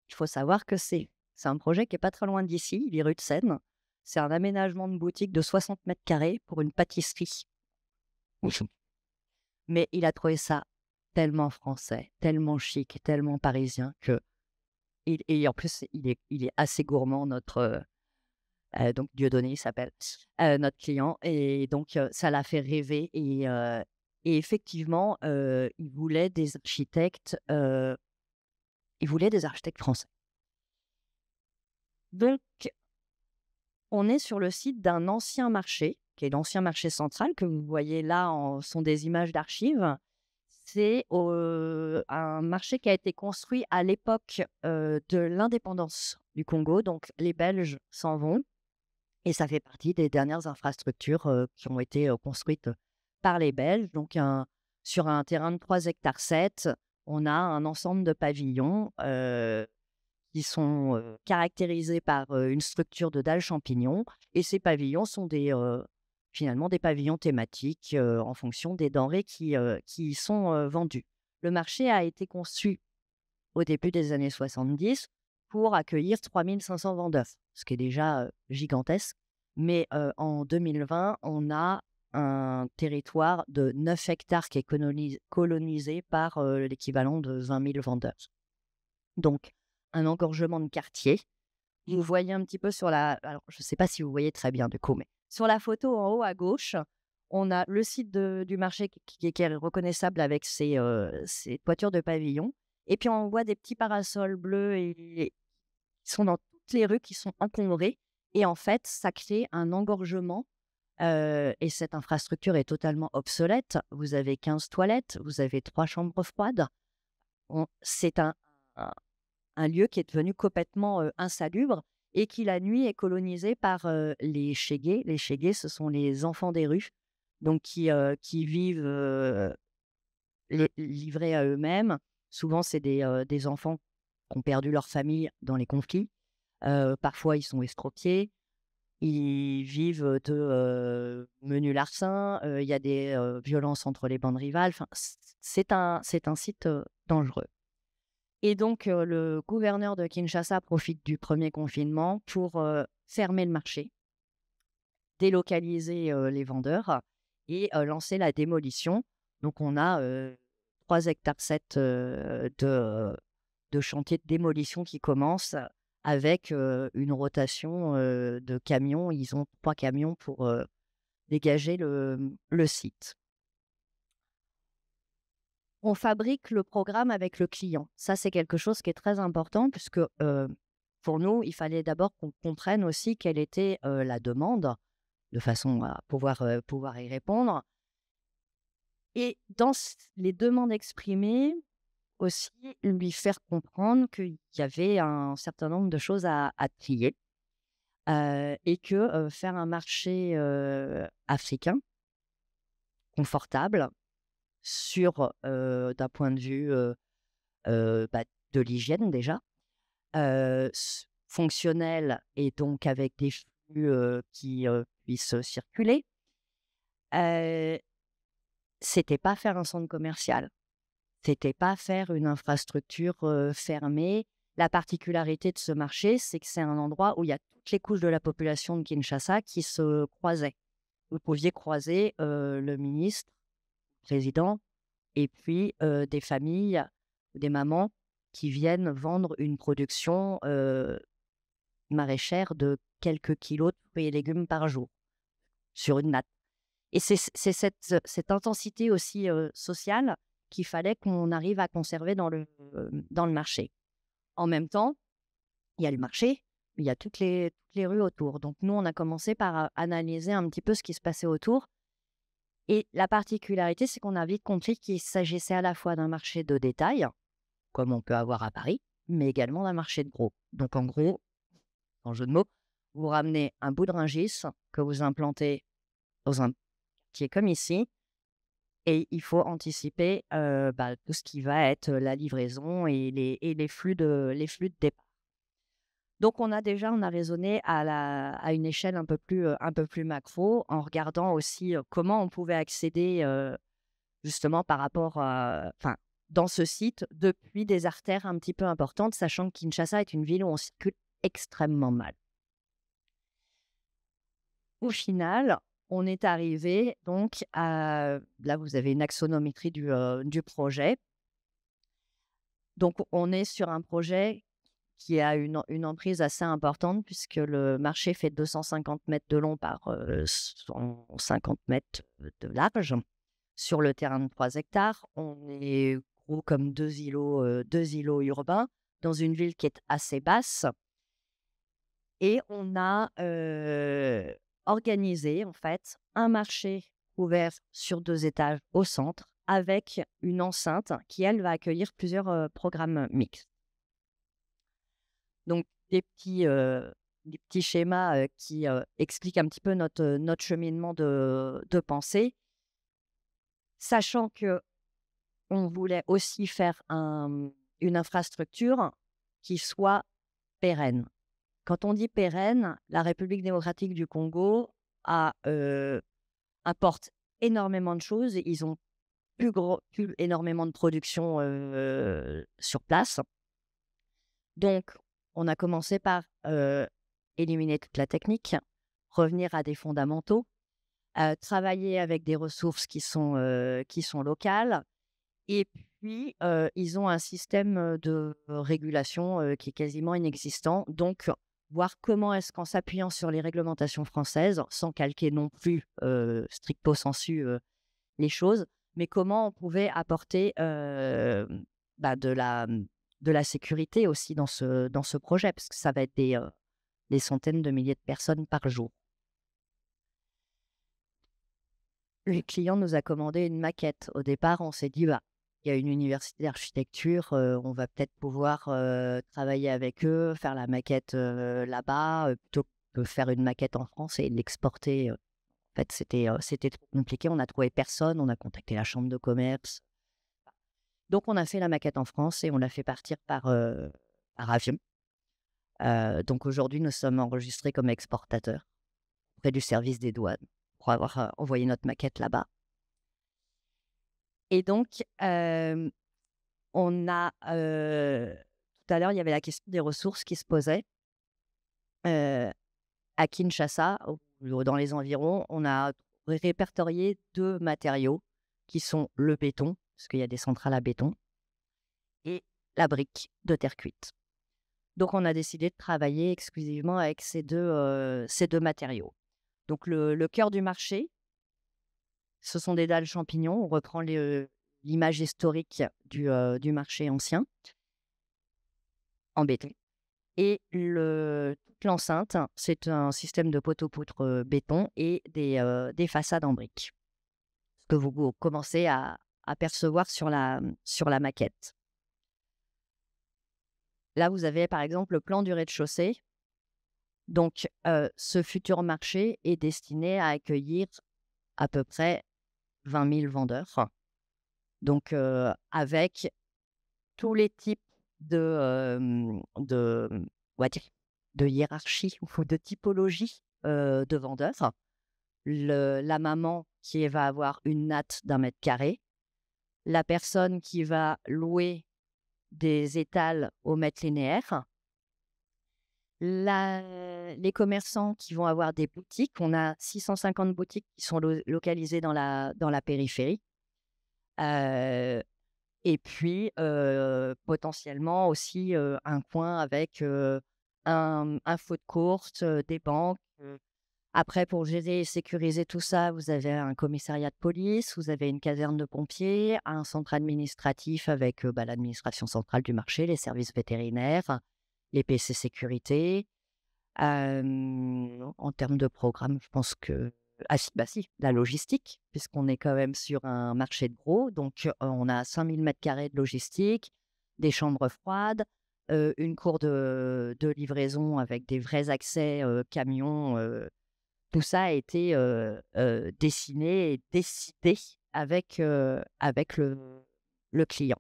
il faut savoir que c'est un projet qui n'est pas très loin d'ici, il est rue de Seine. C'est un aménagement de boutique de 60 mètres carrés pour une pâtisserie. Mais il a trouvé ça tellement français, tellement chic, tellement parisien et en plus, il est assez gourmand, notre donc Dieudonné, il s'appelle, notre client. Et donc, ça l'a fait rêver. Et effectivement, il voulait des architectes français. Donc, on est sur le site d'un ancien marché, qui est l'ancien marché central, que vous voyez là, sont des images d'archives. C'est un marché qui a été construit à l'époque de l'indépendance du Congo. Donc, les Belges s'en vont et ça fait partie des dernières infrastructures qui ont été construites par les Belges. Donc, sur un terrain de 3,7 hectares, on a un ensemble de pavillons qui sont caractérisés par une structure de dalles champignons. Et ces pavillons sont finalement des pavillons thématiques en fonction des denrées qui y sont vendues. Le marché a été conçu au début des années 70 pour accueillir 3500 vendeurs, ce qui est déjà gigantesque. Mais en 2020, on a un territoire de 9 hectares qui est colonisé par l'équivalent de 20 000 vendeurs. Donc, un engorgement de quartier. Vous voyez un petit peu alors, je ne sais pas si vous voyez très bien du coup, mais sur la photo en haut à gauche, on a le site du marché qui est reconnaissable avec ses toitures de pavillons. Et puis, on voit des petits parasols bleus qui sont dans toutes les rues, qui sont encombrés. Et en fait, ça crée un engorgement. Et cette infrastructure est totalement obsolète. Vous avez 15 toilettes, vous avez 3 chambres froides. C'est un lieu qui est devenu complètement insalubre et qui, la nuit, est colonisé par les chégués. Les chégués, ce sont les enfants des rues, donc qui vivent livrés à eux-mêmes. Souvent, c'est des enfants qui ont perdu leur famille dans les conflits. Parfois, ils sont escroqués. Ils vivent de menus larcins. Il y a des violences entre les bandes rivales. Enfin, c'est un site dangereux. Et donc, le gouverneur de Kinshasa profite du premier confinement pour fermer le marché, délocaliser les vendeurs et lancer la démolition. Donc, on a 3,7 hectares de chantier de démolition qui commence avec une rotation de camions. Ils ont 3 camions pour dégager le site. On fabrique le programme avec le client. Ça, c'est quelque chose qui est très important puisque pour nous, il fallait d'abord qu'on comprenne aussi quelle était la demande de façon à pouvoir y répondre. Et dans les demandes exprimées, aussi lui faire comprendre qu'il y avait un certain nombre de choses à trier et que faire un marché africain confortable, d'un point de vue de l'hygiène déjà, fonctionnel et donc avec des flux qui puissent circuler. C'était pas faire un centre commercial, c'était pas faire une infrastructure fermée. La particularité de ce marché, c'est que c'est un endroit où il y a toutes les couches de la population de Kinshasa qui se croisaient. Vous pouviez croiser le ministre, le président, et puis des familles, des mamans qui viennent vendre une production maraîchère de quelques kilos de fruits et légumes par jour sur une natte. Et c'est cette intensité aussi sociale qu'il fallait qu'on arrive à conserver dans le marché. En même temps, il y a le marché, il y a toutes les rues autour. Donc nous, on a commencé par analyser un petit peu ce qui se passait autour. Et la particularité, c'est qu'on a vite compris qu'il s'agissait à la fois d'un marché de détail, comme on peut avoir à Paris, mais également d'un marché de gros. Donc en gros, en jeu de mots, vous ramenez un bout de Rungis que vous implantez dans un quartier comme ici, et il faut anticiper tout ce qui va être la livraison et les flux de départ. Donc on a raisonné à une échelle un peu plus macro, en regardant aussi comment on pouvait accéder justement par rapport dans ce site depuis des artères un petit peu importantes, sachant que Kinshasa est une ville où on circule extrêmement mal. Au final, on est arrivé donc à... Là, vous avez une axonométrie du projet. Donc, on est sur un projet qui a une emprise assez importante, puisque le marché fait 250 mètres de long par 150 mètres de large sur le terrain de 3 hectares. On est gros comme deux îlots urbains dans une ville qui est assez basse. Et on a organisé en fait un marché ouvert sur 2 étages au centre avec une enceinte qui, elle, va accueillir plusieurs programmes mixtes. Donc, des petits schémas qui expliquent un petit peu notre cheminement de pensée, sachant qu'on voulait aussi faire une infrastructure qui soit pérenne. Quand on dit pérenne, la République démocratique du Congo apporte énormément de choses. Ils ont plus énormément de production sur place. Donc, on a commencé par éliminer toute la technique, revenir à des fondamentaux, travailler avec des ressources qui sont locales. Et puis, ils ont un système de régulation qui est quasiment inexistant. Donc, voir comment est-ce qu'en s'appuyant sur les réglementations françaises, sans calquer non plus stricto sensu les choses, mais comment on pouvait apporter de la sécurité aussi dans ce projet, parce que ça va être des centaines de milliers de personnes par jour. Le client nous a commandé une maquette. Au départ, on s'est dit, il y a une université d'architecture, on va peut-être pouvoir travailler avec eux, faire la maquette là-bas, plutôt que faire une maquette en France et l'exporter. En fait, c'était trop compliqué. On n'a trouvé personne, on a contacté la chambre de commerce. Donc, on a fait la maquette en France et on l'a fait partir par avion. Donc, aujourd'hui, nous sommes enregistrés comme exportateurs auprès du service des douanes pour avoir envoyé notre maquette là-bas. Et donc, on a... tout à l'heure, il y avait la question des ressources qui se posait. À Kinshasa, dans les environs, on a répertorié 2 matériaux qui sont le béton, parce qu'il y a des centrales à béton, et la brique de terre cuite. Donc, on a décidé de travailler exclusivement avec ces deux matériaux. Donc, le cœur du marché, ce sont des dalles champignons. On reprend l'image historique du marché ancien en béton. Et toute l'enceinte, c'est un système de poteaux-poutres béton et des façades en briques. Ce que vous commencez à percevoir sur la maquette. Là, vous avez par exemple le plan du rez-de-chaussée. Donc, ce futur marché est destiné à accueillir à peu près 20 000 vendeurs. Donc, avec tous les types de hiérarchie ou de typologie de vendeurs. La maman qui va avoir une natte d'1 mètre carré, la personne qui va louer des étals au mètre linéaire, les commerçants qui vont avoir des boutiques. On a 650 boutiques qui sont localisées dans la périphérie. Euh, et puis, potentiellement aussi un coin avec un foot court, des banques. Après, pour gérer et sécuriser tout ça, vous avez un commissariat de police, vous avez une caserne de pompiers, un centre administratif avec l'administration centrale du marché, les services vétérinaires, les PC sécurité. En termes de programme, je pense que ah si, bah si, la logistique, puisqu'on est quand même sur un marché de gros. Donc, on a 5000 m² de logistique, des chambres froides, une cour de livraison avec des vrais accès camions. Tout ça a été dessiné et décidé avec le client.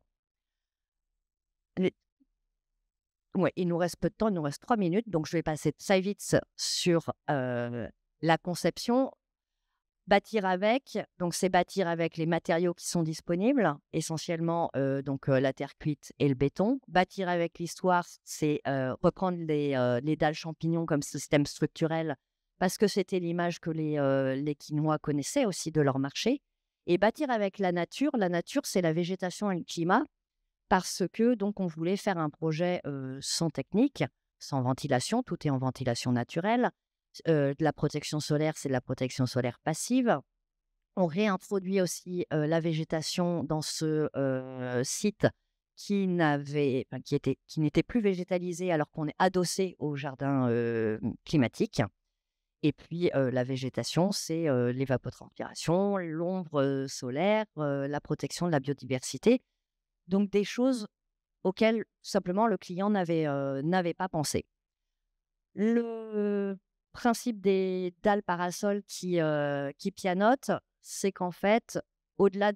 Ouais, il nous reste peu de temps, il nous reste 3 minutes, donc je vais passer très vite sur la conception. Bâtir avec, donc c'est bâtir avec les matériaux qui sont disponibles, essentiellement la terre cuite et le béton. Bâtir avec l'histoire, c'est reprendre les dalles champignons comme système structurel, parce que c'était l'image que les Quinois connaissaient aussi de leur marché. Et bâtir avec la nature, c'est la végétation et le climat, parce que donc on voulait faire un projet sans technique, sans ventilation, tout est en ventilation naturelle. De la protection solaire, c'est de la protection solaire passive. On réintroduit aussi la végétation dans ce site qui n'était plus végétalisé alors qu'on est adossé au jardin climatique. Et puis la végétation, c'est l'évapotranspiration, l'ombre solaire, la protection de la biodiversité. Donc des choses auxquelles simplement le client n'avait pas pensé. Le principe des dalles parasols qui pianotent, c'est qu'en fait, au-delà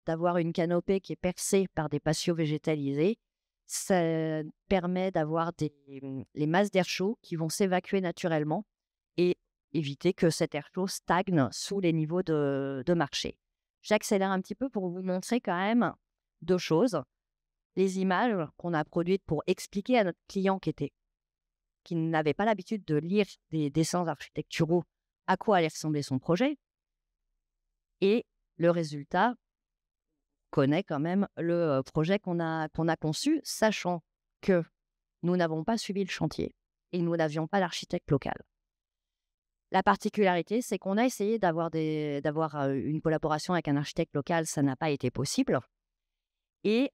d'avoir une canopée qui est percée par des patios végétalisés, ça permet d'avoir les masses d'air chaud qui vont s'évacuer naturellement et éviter que cet air chaud stagne sous les niveaux de marché. J'accélère un petit peu pour vous montrer quand même 2 choses. Les images qu'on a produites pour expliquer à notre client qui n'avait pas l'habitude de lire des dessins architecturaux à quoi allait ressembler son projet. Et le résultat connaît quand même le projet qu'on a conçu, sachant que nous n'avons pas suivi le chantier et nous n'avions pas l'architecte local. La particularité, c'est qu'on a essayé d'avoir une collaboration avec un architecte local, ça n'a pas été possible. Et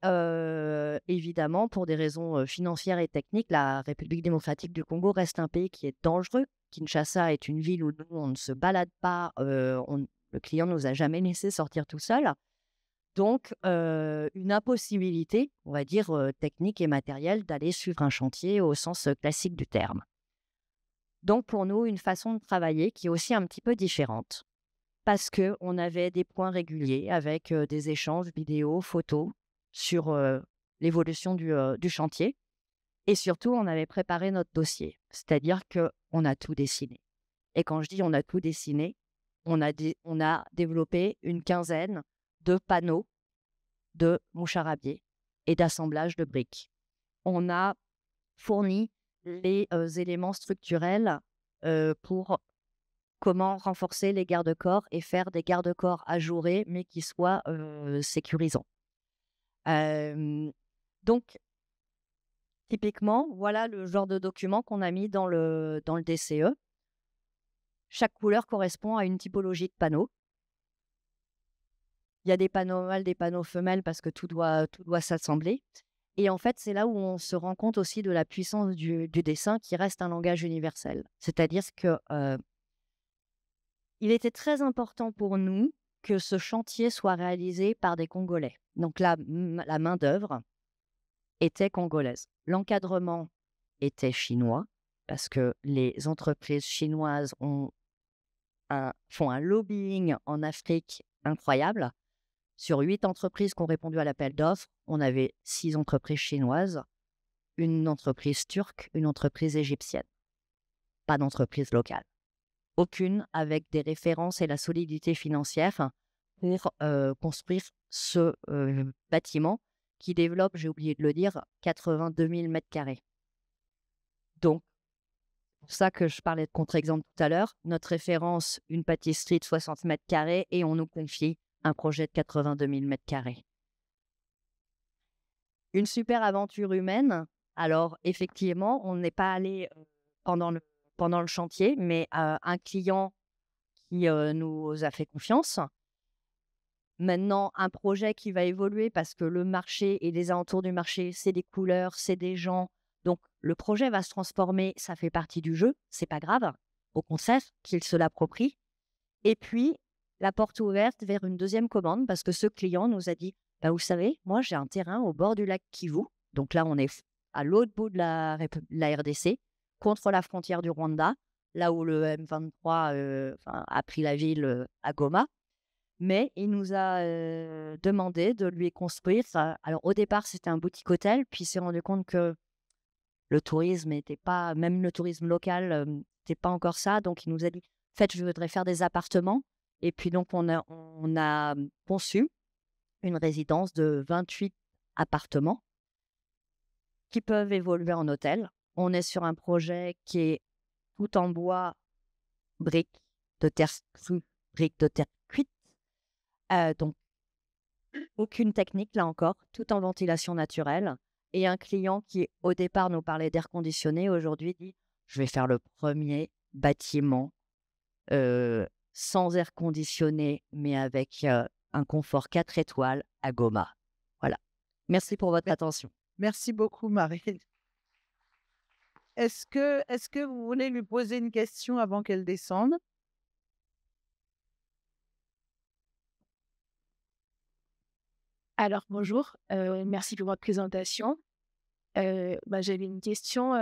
évidemment, pour des raisons financières et techniques, la République démocratique du Congo reste un pays qui est dangereux. Kinshasa est une ville où nous, on ne se balade pas, le client ne nous a jamais laissé sortir tout seul. Donc, une impossibilité, on va dire, technique et matérielle d'aller suivre un chantier au sens classique du terme. Donc, pour nous, une façon de travailler qui est aussi un petit peu différente, parce qu'on avait des points réguliers avec des échanges vidéo, photos, sur l'évolution du chantier. Et surtout, on avait préparé notre dossier. C'est-à-dire qu'on a tout dessiné. Et quand je dis on a tout dessiné, on a développé une quinzaine de panneaux de moucharabie et d'assemblage de briques. On a fourni les éléments structurels pour comment renforcer les garde-corps et faire des garde-corps ajourés, mais qui soient sécurisants. Donc, typiquement, voilà le genre de document qu'on a mis dans le DCE. Chaque couleur correspond à une typologie de panneaux. Il y a des panneaux mâles, des panneaux femelles parce que tout doit s'assembler. Et en fait, c'est là où on se rend compte aussi de la puissance du dessin qui reste un langage universel. C'est-à-dire que il était très important pour nous que ce chantier soit réalisé par des Congolais. Donc la main-d'œuvre était congolaise. L'encadrement était chinois parce que les entreprises chinoises font un lobbying en Afrique incroyable. Sur 8 entreprises qui ont répondu à l'appel d'offres, on avait 6 entreprises chinoises, une entreprise turque, une entreprise égyptienne. Pas d'entreprise locale. Aucune avec des références et la solidité financière pour construire ce bâtiment qui développe, j'ai oublié de le dire, 82 000 m². Donc, c'est pour ça que je parlais de contre-exemple tout à l'heure. Notre référence, une pâtisserie de 60 m² et on nous confie un projet de 82 000 mètres carrés. Une super aventure humaine. Alors, effectivement, on n'est pas allé pendant le chantier, mais un client qui nous a fait confiance. Maintenant, un projet qui va évoluer parce que le marché et les alentours du marché, c'est des couleurs, c'est des gens. Donc, le projet va se transformer, ça fait partie du jeu, c'est pas grave. Au contraire, qu'il se l'approprie. Et puis, la porte ouverte vers une deuxième commande parce que ce client nous a dit bah, vous savez, moi, j'ai un terrain au bord du lac Kivu. Donc là, on est à l'autre bout de la RDC, contre la frontière du Rwanda, là où le M23 a pris la ville à Goma. Mais il nous a demandé de lui construire. Alors, au départ, c'était un boutique-hôtel, puis il s'est rendu compte que le tourisme n'était pas, même le tourisme local, n'était pas encore ça. Donc, il nous a dit en fait, je voudrais faire des appartements. Et puis, donc, on a conçu une résidence de 28 appartements qui peuvent évoluer en hôtel. On est sur un projet qui est tout en bois, briques de terre crue, briques de terre cuite. Donc, aucune technique, là encore, tout en ventilation naturelle. Et un client qui, au départ, nous parlait d'air conditionné, aujourd'hui dit « Je vais faire le premier bâtiment sans air conditionné, mais avec un confort 4 étoiles à Goma. » Voilà. Merci pour votre attention. Merci beaucoup, Marie. Est-ce que vous voulez lui poser une question avant qu'elle descende? Alors, bonjour, merci pour votre présentation. J'avais une question.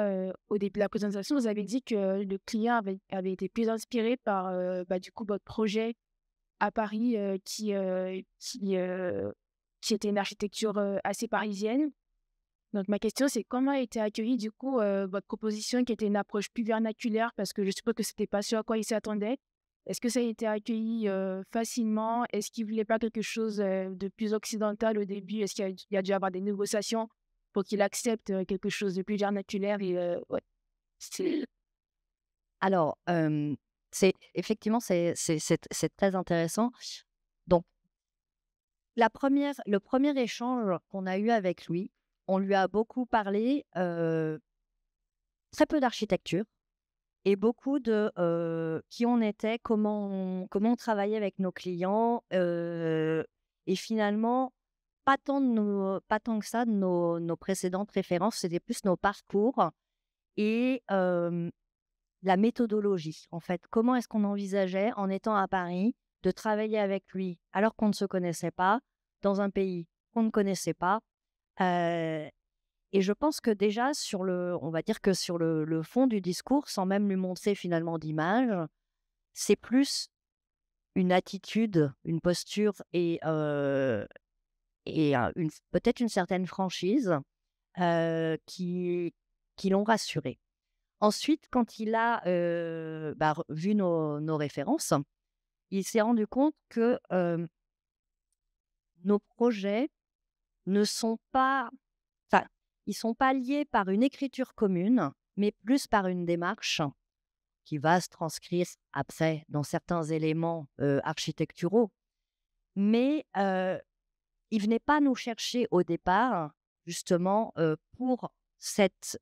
Au début de la présentation, vous avez dit que le client avait été plus inspiré par du coup, votre projet à Paris qui était une architecture assez parisienne. Donc, ma question, c'est comment a été accueillie du coup votre proposition qui était une approche plus vernaculaire parce que je suppose que ce n'était pas ce à quoi il s'attendait. Est-ce que ça a été accueilli facilement? Est-ce qu'il ne voulait pas quelque chose de plus occidental au début? Est-ce qu'il y a dû avoir des négociations pour qu'il accepte quelque chose de plus vernaculaire? Ouais. Alors, effectivement, c'est très intéressant. Donc, le premier échange qu'on a eu avec lui, on lui a beaucoup parlé, très peu d'architecture et beaucoup de qui on était, comment on travaillait avec nos clients et finalement, pas tant que ça de nos précédentes références, c'était plus nos parcours et la méthodologie, en fait. Comment est-ce qu'on envisageait, en étant à Paris, de travailler avec lui alors qu'on ne se connaissait pas, dans un pays qu'on ne connaissait pas. Et je pense que déjà, on va dire que sur le fond du discours, sans même lui montrer finalement d'image, c'est plus une attitude, une posture et peut-être une certaine franchise qui l'ont rassuré. Ensuite, quand il a vu nos références, il s'est rendu compte que nos projets ne sont pas... Enfin, ils ne sont pas liés par une écriture commune, mais plus par une démarche qui va se transcrire après dans certains éléments architecturaux. Mais il ne venait pas nous chercher au départ, justement, pour cette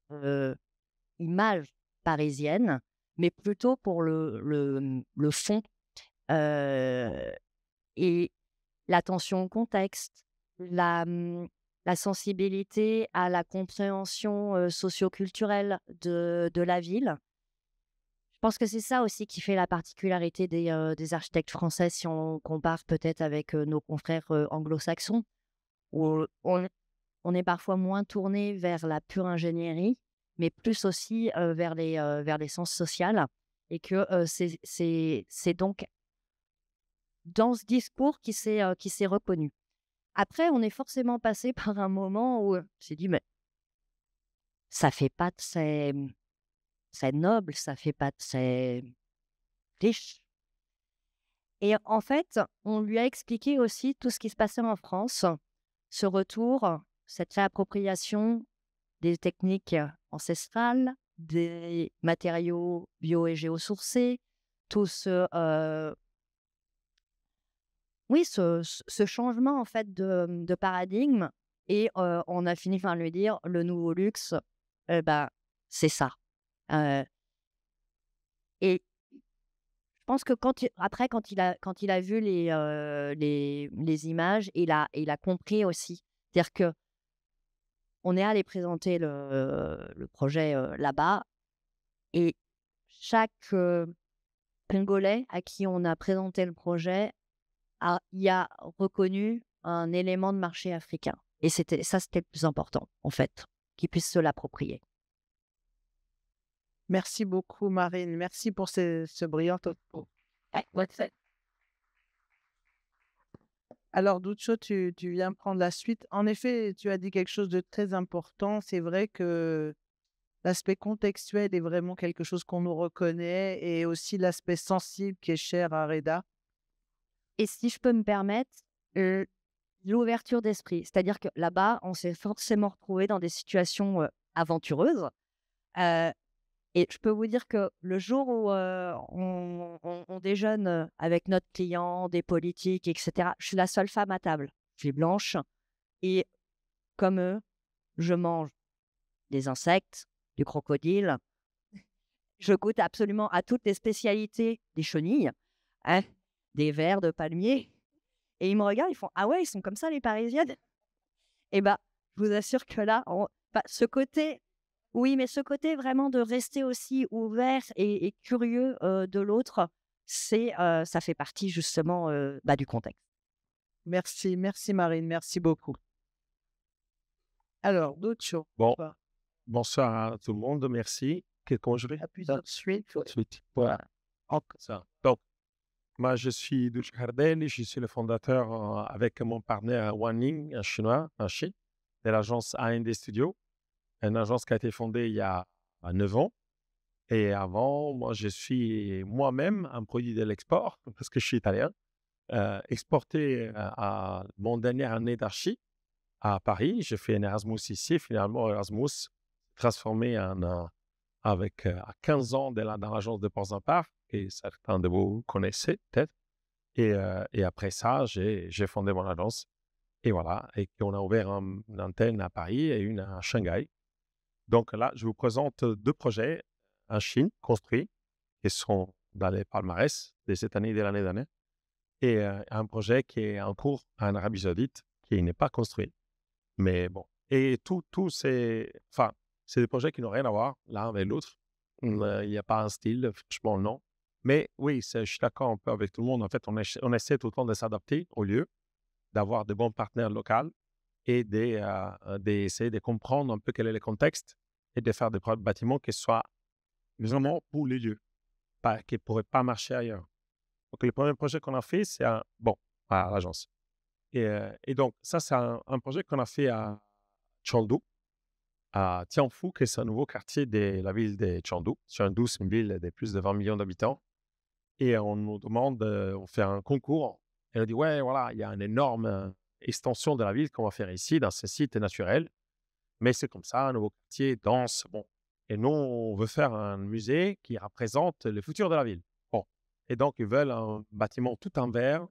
image parisienne, mais plutôt pour le fond et l'attention au contexte, la sensibilité à la compréhension socio-culturelle de la ville. Je pense que c'est ça aussi qui fait la particularité des architectes français si on compare peut-être avec nos confrères anglo-saxons, où on est parfois moins tourné vers la pure ingénierie, mais plus aussi vers les sciences sociales. Et que c'est donc dans ce discours qui s'est reconnu. Après, on est forcément passé par un moment où on s'est dit, mais ça fait pas très noble, ça fait pas très riche. Et en fait, on lui a expliqué aussi tout ce qui se passait en France, ce retour, cette réappropriation des techniques ancestrales, des matériaux bio et géosourcés, tout ce oui, ce changement en fait de paradigme et on a fini par lui dire: «Le nouveau luxe, bah, c'est ça». Heu et je pense que quand il a vu les images, il a compris aussi. C'est-à-dire qu'on est allé présenter le projet, là-bas et chaque, Congolais à qui on a présenté le projet y a reconnu un élément de marché africain et c'était le plus important, en fait, qu'ils puissent se l'approprier. Merci beaucoup, Marine. Merci pour ce brillant topo. Alors, Duccio, tu viens prendre la suite. En effet, tu as dit quelque chose de très important. C'est vrai que l'aspect contextuel est vraiment quelque chose qu'on nous reconnaît et aussi l'aspect sensible qui est cher à Reda. Et si je peux me permettre, l'ouverture d'esprit. C'est-à-dire que là-bas, on s'est forcément retrouvés dans des situations, aventureuses, heu et je peux vous dire que le jour où, on déjeune, avec notre client, des politiques et cetera, je suis la seule femme à table. Je suis blanche et comme eux, je mange des insectes, du crocodile, je goûte absolument à toutes les spécialités des chenilles, hein, des vers de palmier et ils me regardent, ils font: «Ah ouais, ils sont comme ça les Parisiennes?» Et bah, je vous assure que là, ce côté oui, mais ce côté vraiment de rester aussi ouvert et curieux, de l'autre, ça fait partie justement, bah, du contexte. Merci, merci Marine, merci beaucoup. Alors, Duccio, Bon, toi, bonsoir à tout le monde, merci. Comment je vais? appuie sur suite. Suite. Voilà. Ça. Donc, moi, je suis Duc Hardel et je suis le fondateur avec mon partenaire Wanning, un Chinois, en Chine, de l'agence A&D Studio, une agence qui a été fondée il y a 9 ans. Et avant, moi, je suis moi-même un produit de l'export, parce que je suis italien, exporté à mon dernière année d'archi à Paris. J'ai fait un Erasmus ici. Finalement, Erasmus transformé avec à 15 ans dans l'agence de Ports-en-Parc, et certains de vous connaissez peut-être. Et après ça, j'ai fondé mon agence. Et voilà, et on a ouvert une antenne à Paris et une à Shanghai. Donc là, je vous présente 2 projets en Chine construits qui sont dans les palmarès de cette année et de l'année dernière. Et un projet qui est en cours en Arabie Saoudite qui n'est pas construit. Mais bon, et c'est des projets qui n'ont rien à voir l'un avec l'autre. Il n'y a pas un style, franchement, non. Mais oui, je suis d'accord un peu avec tout le monde. En fait, on essaie tout le temps de s'adapter au lieu d'avoir de bons partenaires locaux et d'essayer de comprendre un peu quel est le contexte et de faire des bâtiments qui soient vraiment pour les lieux, qui ne pourraient pas marcher ailleurs. Donc, le premier projet qu'on a fait, c'est à l'agence. Et donc, ça, c'est un projet qu'on a fait à Chengdu, à Tianfu, qui est un nouveau quartier de la ville de Chengdu. Chengdu, c'est une ville de plus de 20 millions d'habitants. Et on nous demande, on fait un concours. Et on dit, ouais, voilà, il y a une énorme extension de la ville qu'on va faire ici, dans ce site naturel. Mais c'est comme ça, un nouveau quartier dense. Bon. Et nous, on veut faire un musée qui représente le futur de la ville. Bon. Et donc, ils veulent un bâtiment tout en verre,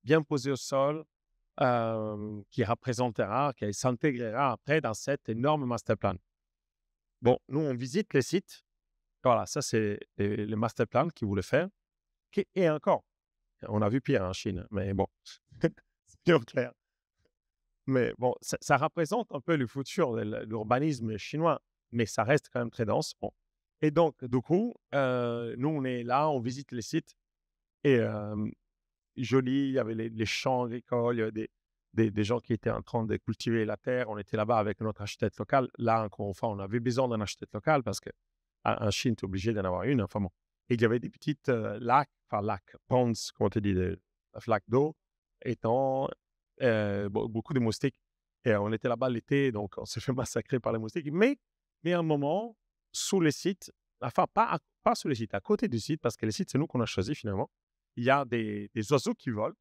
bien posé au sol, qui représentera, qui s'intégrera après dans cet énorme master plan. Bon, nous, on visite les sites. Voilà, ça, c'est le master plan qu'ils voulaient faire. Et encore, on a vu pire en Chine, mais bon, c'est bien clair. Mais bon, ça représente un peu le futur de l'urbanisme chinois, mais ça reste quand même très dense. Bon. Et donc, du coup, nous, on est là, on visite les sites. Et joli, il y avait les champs agricoles, il y avait des gens qui étaient en train de cultiver la terre. On était là-bas avec notre architecte local. Là, encore une fois, on avait besoin d'un architecte local parce qu'en Chine, tu es obligé d'en avoir une. Enfin bon. Et il y avait des petites lacs, ponds, comme on te dit, des flaques d'eau, étangs, beaucoup de moustiques. Et on était là-bas l'été, donc on s'est fait massacrer par les moustiques. Mais à un moment, sous les sites, enfin pas sous les sites, à côté du site, parce que les sites, c'est nous qu'on a choisi finalement, il y a des oiseaux qui volent,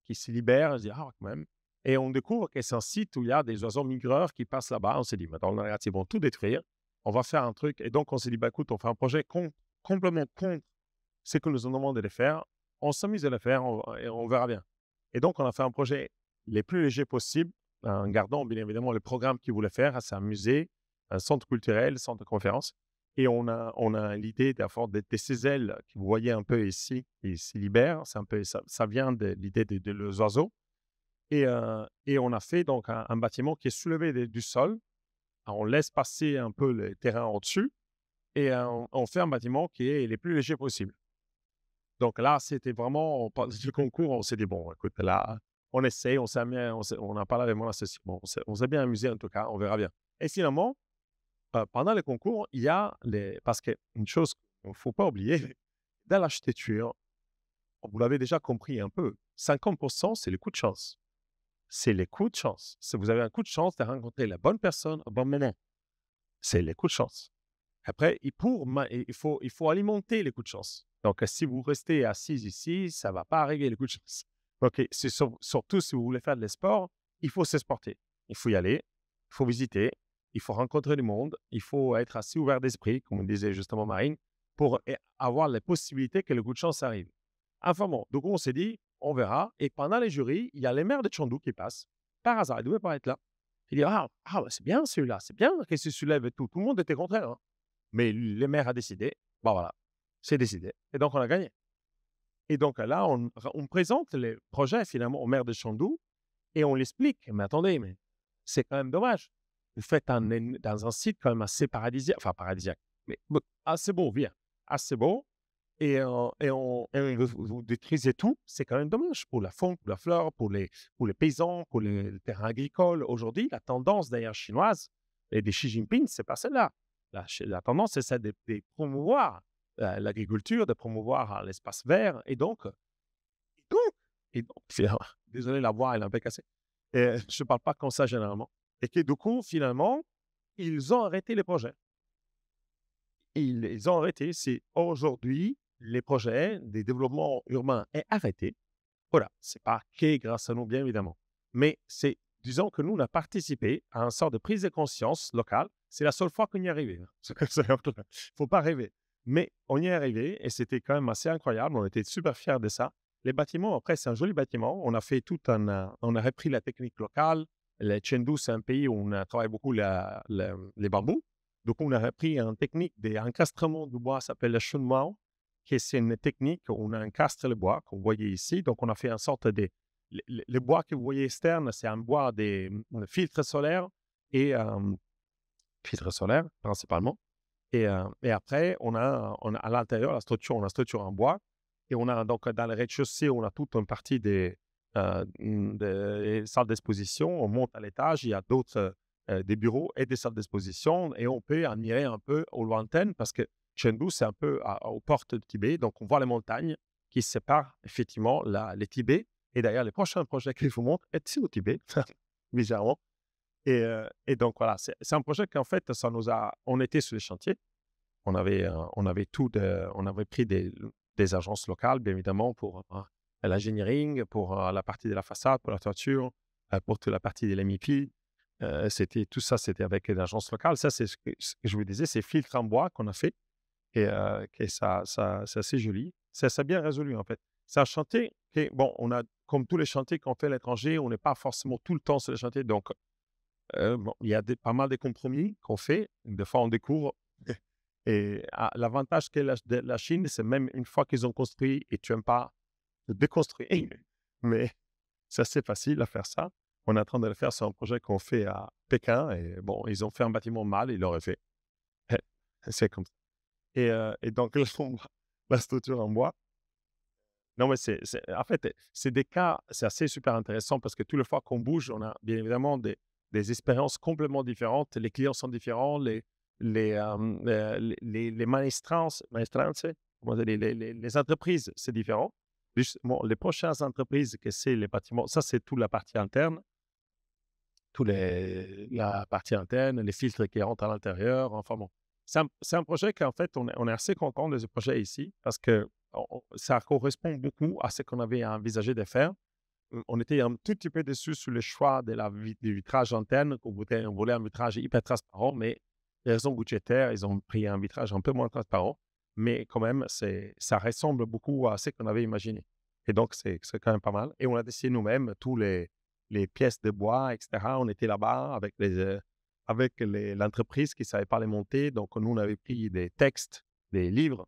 qui se libèrent, on se dit, ah, quand même. Et on découvre que c'est un site où il y a des oiseaux migreurs qui passent là-bas. On s'est dit, maintenant, regarde, ils vont tout détruire. On va faire un truc. Et donc, on s'est dit, bah, écoute, on fait un projet complètement contre ce que nous ont demandé de faire. on s'amuse à le faire et on verra bien. Et donc, on a fait un projet les plus légers possible, en gardant bien évidemment le programme qu'ils voulaient faire. C'est un musée, un centre culturel, centre de conférence. Et on a l'idée d'avoir ces ailes que vous voyez un peu ici, qui se libèrent. C'est un peu, ça vient de l'idée des oiseaux. Et on a fait donc un bâtiment qui est soulevé du sol. On laisse passer un peu le terrain au-dessus et on fait un bâtiment qui est le plus léger possible. Donc là, c'était vraiment, on parle du concours, on s'est dit, bon, écoute, là, on essaye, on a parlé avec mon associé. Bon, on s'est bien amusé en tout cas, on verra bien. Et finalement, pendant les concours, il y a parce qu'une chose qu'il ne faut pas oublier, dans l'architecture, vous l'avez déjà compris un peu, 50%, c'est le coup de chance. C'est les coups de chance. Si vous avez un coup de chance de rencontrer la bonne personne au bon moment, c'est les coups de chance. Après, il faut alimenter les coups de chance. Donc, si vous restez assis ici, ça ne va pas arriver les coups de chance. Donc, surtout si vous voulez faire de sport, il faut s'exporter. Il faut y aller, il faut visiter, il faut rencontrer du monde, il faut être assez ouvert d'esprit, comme disait justement Marine, pour avoir la possibilité que le coup de chance arrive. Enfin bon, donc on s'est dit, on verra. Et pendant les jurys, il y a les maires de Tchandou qui passent. Par hasard, ils ne devaient pas être là. Il dit, bah, c'est bien celui-là, c'est bien qu'il se soulève et tout. Tout le monde était contraire. Hein. Mais le maire a décidé, bah voilà, c'est décidé. Et donc, on a gagné. Et donc là, on présente les projets finalement au maire de Tchandou et on l'explique. Mais attendez, mais c'est quand même dommage. Vous faites dans un site quand même assez paradisiaque, enfin paradisiaque, mais assez beau, bien, assez beau. Et vous détruisez tout, c'est quand même dommage pour la faune, pour la flore, pour les paysans, pour les terrains agricoles. Aujourd'hui, la tendance d'ailleurs chinoise et de Xi Jinping, c'est pas celle-là. La tendance, c'est celle de promouvoir l'agriculture, de promouvoir l'espace vert. Et donc, désolé, la voix elle est un peu cassée. Et je ne parle pas comme ça généralement. Et que du coup, finalement, ils ont arrêté les projets. Ils ont arrêté. C'est aujourd'hui, les projets des développements urbains est arrêté. Voilà, c'est pas que grâce à nous, bien évidemment. Mais c'est, disons que nous, on a participé à une sorte de prise de conscience locale. C'est la seule fois qu'on y est arrivé. Il ne faut pas rêver. Mais on y est arrivé et c'était quand même assez incroyable. On était super fiers de ça. Les bâtiments, après, c'est un joli bâtiment. On a fait on a repris la technique locale. Le Chengdu, c'est un pays où on travaille beaucoup les bambous. Donc, on a repris une technique d'encastrement du bois, ça s'appelle le Shunmao, qui c'est une technique où on encastre le bois, que vous voyez ici. Donc, on a fait en sorte de... Le bois que vous voyez externe, c'est un bois des filtres solaires et filtres solaires principalement. Et après, on a à l'intérieur, la structure, on a une structure en bois. Et on a donc dans le rez-de-chaussée, on a toute une partie des salles d'exposition. On monte à l'étage, il y a d'autres... des bureaux et des salles d'exposition et on peut admirer un peu au lointain parce que Chengdu, c'est un peu aux portes du Tibet. Donc, on voit les montagnes qui séparent effectivement les Tibet. Et d'ailleurs, les prochains projets que je vous montre sont au Tibet, bizarrement. Et donc, voilà, c'est un projet qu'en fait, on était sur les chantiers. On avait pris des agences locales, bien évidemment, pour l'engineering, pour la partie de la façade, pour la toiture, pour toute la partie de l'MIP. Tout ça, c'était avec l'agence locale. Ça, c'est ce que je vous disais, c'est filtre en bois qu'on a fait. Et ça, c'est assez joli. C'est bien résolu, en fait. C'est un chantier qui, bon, comme tous les chantiers qu'on fait à l'étranger, on n'est pas forcément tout le temps sur les chantiers. Donc, il y a pas mal de compromis qu'on fait. Des fois, on découvre. Et l'avantage que la Chine, c'est même une fois qu'ils ont construit et tu n'aimes pas déconstruire. Mais c'est assez facile à faire ça. On est en train de le faire sur un projet qu'on fait à Pékin. Et bon, ils ont fait un bâtiment mal, ils l'auraient fait. C'est comme ça. Et donc, la structure en bois. Non, mais en fait, c'est des cas, c'est assez super intéressant parce que toutes les fois qu'on bouge, on a bien évidemment des expériences complètement différentes. Les clients sont différents, les maestrances, les entreprises, c'est différent. Bon, les prochaines entreprises, que c'est les bâtiments, ça, c'est toute la partie interne. La partie interne, les filtres qui rentrent à l'intérieur. Enfin bon, c'est un projet qu'en fait, on est assez content de ce projet ici parce que ça correspond beaucoup à ce qu'on avait envisagé de faire. On était un tout petit peu déçus sur le choix du vitrage interne. On voulait un vitrage hyper transparent, mais les raisons budgétaires, ils ont pris un vitrage un peu moins transparent. mais quand même, ça ressemble beaucoup à ce qu'on avait imaginé. Et donc, c'est quand même pas mal. Et on a dessiné nous-mêmes tous les pièces de bois, etc. On était là-bas avec l'entreprise qui ne savait pas les monter. Donc, nous, on avait pris des textes, des livres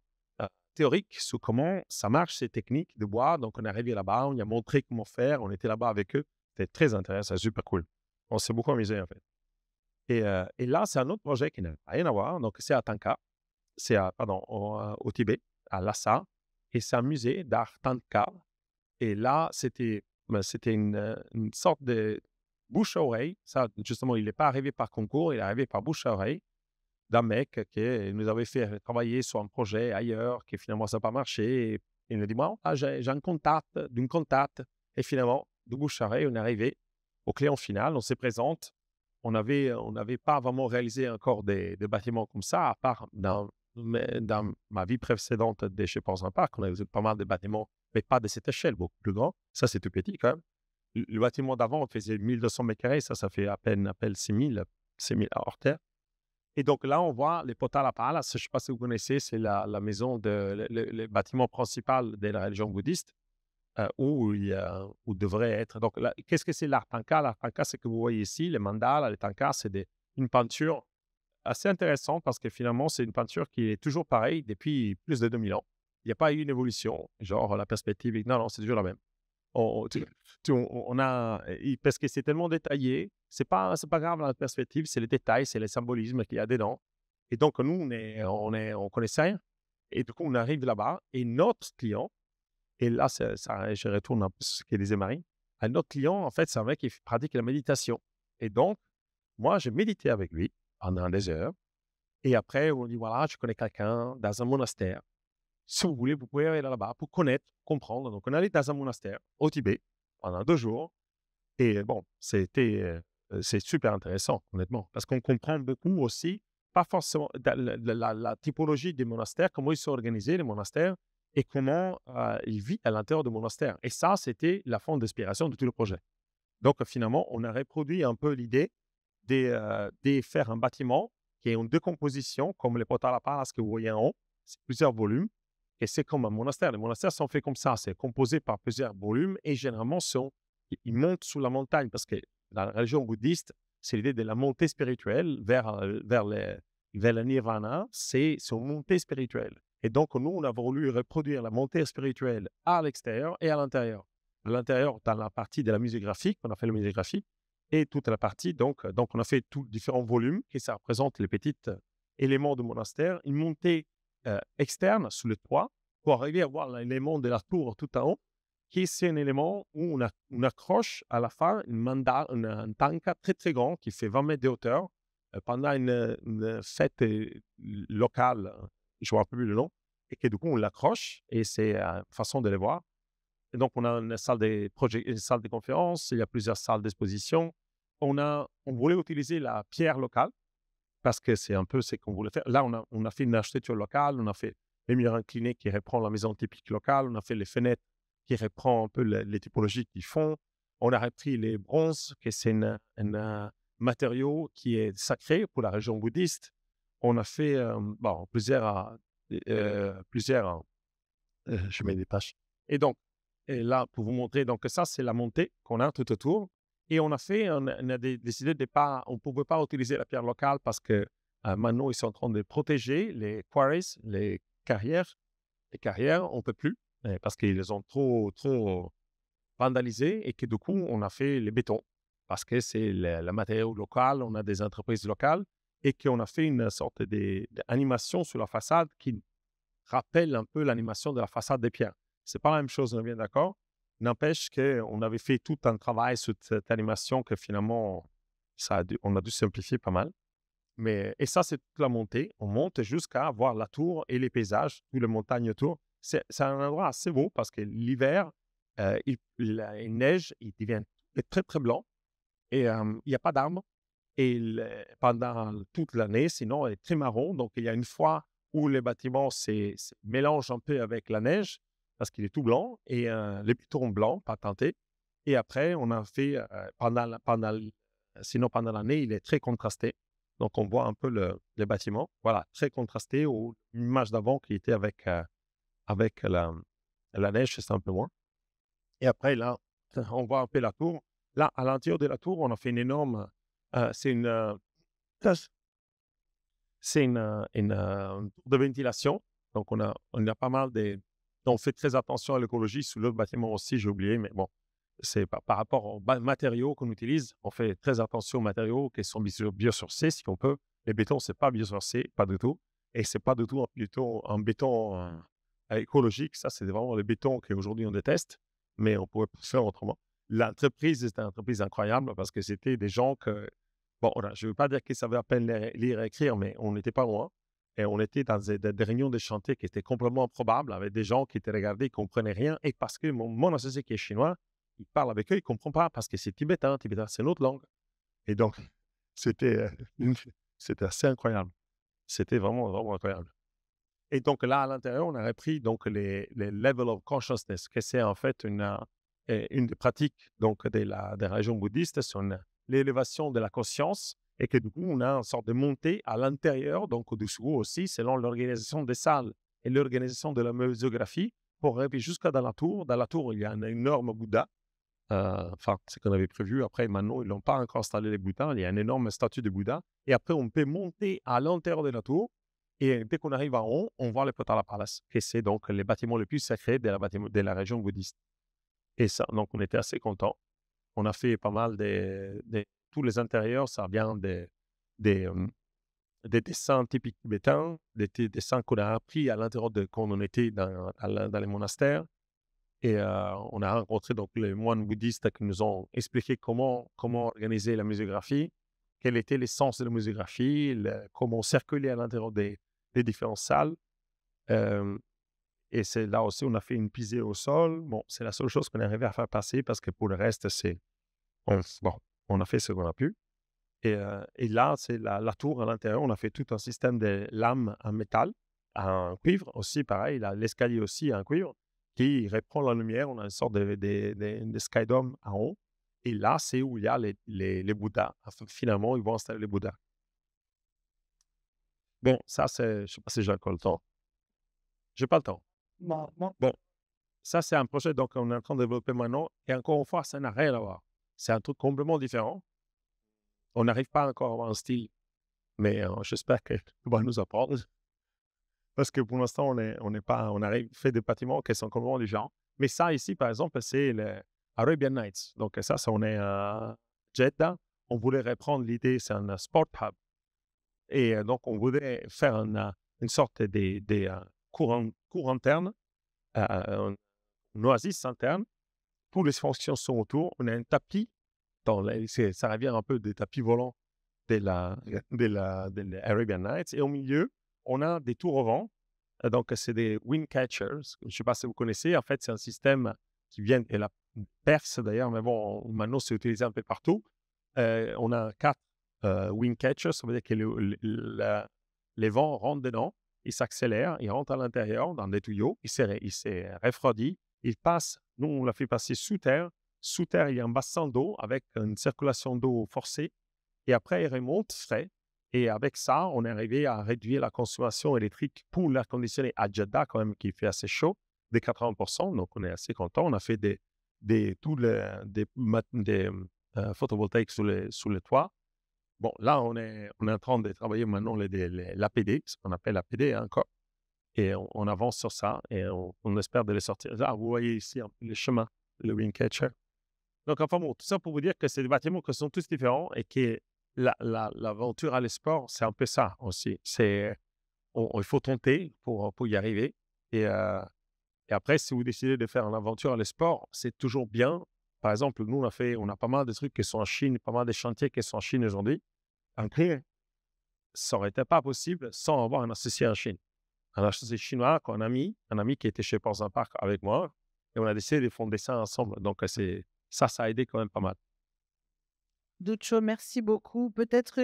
théoriques sur comment ça marche, ces techniques de bois. Donc, on est arrivé là-bas, on a montré comment faire. On était là-bas avec eux. C'était très intéressant, super cool. On s'est beaucoup amusé, en fait. Et là, c'est un autre projet qui n'a rien à voir. Donc, c'est à Tanka. C'est au Tibet, à Lhasa. Et c'est un musée d'art Tanka. Et là, c'était une sorte de bouche à oreille. Ça, justement, il n'est pas arrivé par concours, il est arrivé par bouche à oreille d'un mec qui nous avait fait travailler sur un projet ailleurs, qui finalement, ça n'a pas marché. Et il nous dit, moi, j'ai un contact, d'une contact. Et finalement, de bouche à oreille, on est arrivé au client final, on se présente. On n'avait pas vraiment réalisé encore des bâtiments comme ça, à part dans ma vie précédente de chez Porcelain Park. On avait pas mal de bâtiments, mais pas de cette échelle, beaucoup plus grand. Ça, c'est tout petit quand même. Le bâtiment d'avant, on faisait 1200 mètres carrés. Ça fait à peine 6000 hors terre. Et donc là, on voit les Potala Palace. Je ne sais pas si vous connaissez, c'est la maison, le bâtiment principal de la religion bouddhiste. Où devrait être. Donc, qu'est-ce que c'est l'art Tanka? L'art Tanka, c'est que vous voyez ici, les mandalas, les Tankas, c'est une peinture assez intéressante parce que finalement, c'est une peinture qui est toujours pareille depuis plus de 2000 ans. Il n'y a pas eu une évolution, genre la perspective. Non, c'est toujours la même. Parce que c'est tellement détaillé, c'est pas grave la perspective, c'est les détails, c'est les symbolismes qu'il y a dedans. Et donc, nous, on connaissait rien. Et du coup, on arrive là-bas et notre client, et là, je retourne un peu sur ce que disait Marie. Un autre client, en fait, c'est un mec qui pratique la méditation. Et donc, moi, j'ai médité avec lui pendant des heures. Et après, on dit, voilà, je connais quelqu'un dans un monastère. Si vous voulez, vous pouvez aller là-bas pour connaître, comprendre. Donc, on allait dans un monastère au Tibet pendant 2 jours. Et bon, c'est super intéressant, honnêtement, parce qu'on comprend beaucoup aussi, pas forcément la typologie des monastères, comment ils sont organisés, les monastères, et comment ils vivent à l'intérieur du monastère. Et ça, c'était la fond d'inspiration de tout le projet. Donc, finalement, on a reproduit un peu l'idée de faire un bâtiment qui est en décomposition, comme les Potala Palace que vous voyez en haut. C'est plusieurs volumes. Et c'est comme un monastère. Les monastères sont faits comme ça. C'est composé par plusieurs volumes et généralement, ils montent sous la montagne parce que dans la religion bouddhiste, c'est l'idée de la montée spirituelle vers le nirvana. C'est une montée spirituelle. Et donc, nous, on a voulu reproduire la montée spirituelle à l'extérieur et à l'intérieur. À l'intérieur, dans la partie de la muséographie, on a fait la muséographie, et toute la partie, donc on a fait tous différents volumes, et ça représente les petits éléments du monastère, une montée externe sous le toit, pour arriver à voir l'élément de la tour tout en haut, qui est un élément où on accroche à la fin un tanka très très grand qui fait 20 mètres de hauteur pendant une fête locale, je ne me rappelle plus le nom, et que du coup on l'accroche et c'est une façon de les voir. Et donc on a une salle de conférence, il y a plusieurs salles d'exposition. On voulait utiliser la pierre locale parce que c'est un peu ce qu'on voulait faire. Là, on a fait une architecture locale, on a fait les murs inclinés qui reprend la maison typique locale, on a fait les fenêtres qui reprend un peu les typologies qu'ils font. On a repris les bronzes, que c'est un matériau qui est sacré pour la religion bouddhiste. On a fait plusieurs je mets des pages. Et donc, là, pour vous montrer, donc ça, c'est la montée qu'on a tout autour. Et on a décidé on ne pouvait pas utiliser la pierre locale parce que maintenant, ils sont en train de protéger les quarries, les carrières. Les carrières, on ne peut plus parce qu'ils les ont trop vandalisées et que du coup, on a fait les bétons parce que c'est le matériau local, on a des entreprises locales et qu'on a fait une sorte d'animation sur la façade qui rappelle un peu l'animation de la façade des pierres. Ce n'est pas la même chose, on est bien d'accord. N'empêche qu'on avait fait tout un travail sur cette animation que finalement, on a dû simplifier pas mal. Et ça, c'est toute la montée. On monte jusqu'à voir la tour et les paysages, toutes les montagnes autour. C'est un endroit assez beau parce que l'hiver, il neige, il devient très, très blanc et il n'y a pas d'arbres. Et pendant toute l'année, sinon, il est très marron. Donc, il y a une fois où les bâtiments se mélangent un peu avec la neige parce qu'il est tout blanc et les bétons blancs, pas teintés. Et après, on a fait, pendant l'année, il est très contrasté. Donc, on voit un peu les bâtiments. Voilà, très contrasté aux images d'avant qui étaient avec la neige, c'est un peu moins. Et après, là, on voit un peu la tour. Là, à l'intérieur de la tour, on a fait une énorme... c'est une tour de ventilation. Donc, on a pas mal de... On fait très attention à l'écologie. Sur l'autre bâtiment aussi, j'ai oublié, mais bon, c'est par rapport aux matériaux qu'on utilise. On fait très attention aux matériaux qui sont biosourcés, si on peut. Les bétons, c'est pas biosourcé, pas du tout. Et c'est pas du tout un béton écologique. Ça, c'est vraiment le béton qu'aujourd'hui on déteste, mais on pourrait faire autrement. L'entreprise, c'était une entreprise incroyable parce que c'était des gens que... Bon, voilà, je ne veux pas dire qu'ils savaient à peine lire et écrire, mais on n'était pas loin. Et on était dans des réunions de chantier qui étaient complètement improbables, avec des gens qui étaient regardés, qui ne comprenaient rien. Et parce que mon associé qui est chinois, il parle avec eux, il ne comprend pas parce que c'est tibétain. Tibétain, c'est notre langue. Et donc, c'était assez incroyable. C'était vraiment, vraiment incroyable. Et donc là, à l'intérieur, on a repris donc, les level of consciousness, que c'est en fait une des pratiques donc, des religions bouddhistes, sur l'élévation de la conscience, et que du coup, on a une sorte de montée à l'intérieur, donc au-dessous aussi, selon l'organisation des salles et l'organisation de la muséographie, pour arriver jusqu'à dans la tour. Dans la tour, il y a un énorme Bouddha. Enfin, c'est ce qu'on avait prévu. Après, maintenant, ils n'ont pas encore installé les Bouddhas. Il y a une énorme statue de Bouddha. Et après, on peut monter à l'intérieur de la tour. Et dès qu'on arrive en haut, on voit le Potala Palace, qui c'est donc les bâtiments les plus sacrés de la région bouddhiste. Et ça, donc, on était assez contents. On a fait pas mal tous les intérieurs, ça vient des dessins typiques tibétains, des dessins qu'on a appris à l'intérieur quand on était dans les monastères. Et on a rencontré donc les moines bouddhistes qui nous ont expliqué comment organiser la muséographie, quel était l'essence de la muséographie, comment circuler à l'intérieur des différentes salles. Et c'est là aussi, on a fait une pisée au sol. Bon, c'est la seule chose qu'on est arrivé à faire passer parce que pour le reste, on a fait ce qu'on a pu. Et là, c'est la tour à l'intérieur. On a fait tout un système de lames en métal, en cuivre aussi, pareil. L'escalier aussi en cuivre qui reprend la lumière. On a une sorte de skydome en haut. Et là, c'est où il y a les Bouddhas. Enfin, finalement, ils vont installer les Bouddhas. Bon, ça, je ne sais pas si j'ai encore le temps. Je n'ai pas le temps. Bon. Bon, ça, c'est un projet donc on est en train de développer maintenant. Et encore une fois, ça n'a rien à voir. C'est un truc complètement différent. On n'arrive pas encore à avoir un style, mais j'espère que tu vas nous apprendre. Parce que pour l'instant, on arrive fait des bâtiments qui sont complètement différents. Mais ça, ici, par exemple, c'est le Arabian Nights. Donc ça, on est à Jeddah. On voulait reprendre l'idée, c'est un sport hub. Et donc, on voulait faire une sorte de cours interne, une oasis interne. Tous les fonctions sont autour. On a un tapis. Ça revient un peu des tapis volants de Arabian Nights. Et au milieu, on a des tours au vent. Donc, c'est des wind catchers. Je ne sais pas si vous connaissez. En fait, c'est un système qui vient de la Perse d'ailleurs, mais bon, maintenant, c'est utilisé un peu partout. On a 4 wind catchers. Ça veut dire que les vents rentrent dedans, ils s'accélèrent, ils rentrent à l'intérieur dans des tuyaux, ils se refroidissent, ils passent. Nous, on l'a fait passer sous terre. Sous terre, il y a un bassin d'eau avec une circulation d'eau forcée. Et après, il remonte frais. Et avec ça, on est arrivé à réduire la consommation électrique pour l'air conditionné à Jeddah, quand même, qui fait assez chaud, de 80%. Donc, on est assez content. On a fait des photovoltaïques sur le toit. Bon, là, on est en train de travailler maintenant l'APD, ce qu'on appelle l'APD encore. Et on avance sur ça et on espère de les sortir. Là, vous voyez ici les chemins, le wind catcher. Donc, enfin bon, tout ça pour vous dire que c'est des bâtiments qui sont tous différents et que l'aventure à l'esport, c'est un peu ça aussi. Il faut tenter pour y arriver. Et après, si vous décidez de faire une aventure à l'esport, c'est toujours bien. Par exemple, nous, on a pas mal de trucs qui sont en Chine, pas mal de chantiers qui sont en Chine aujourd'hui. Après, ça n'aurait été pas possible sans avoir un associé en Chine. Un associé chinois, un ami qui était chez Ports Park avec moi. Et on a décidé de fonder ça ensemble. Donc, ça a aidé quand même pas mal. Duccio, merci beaucoup. Peut-être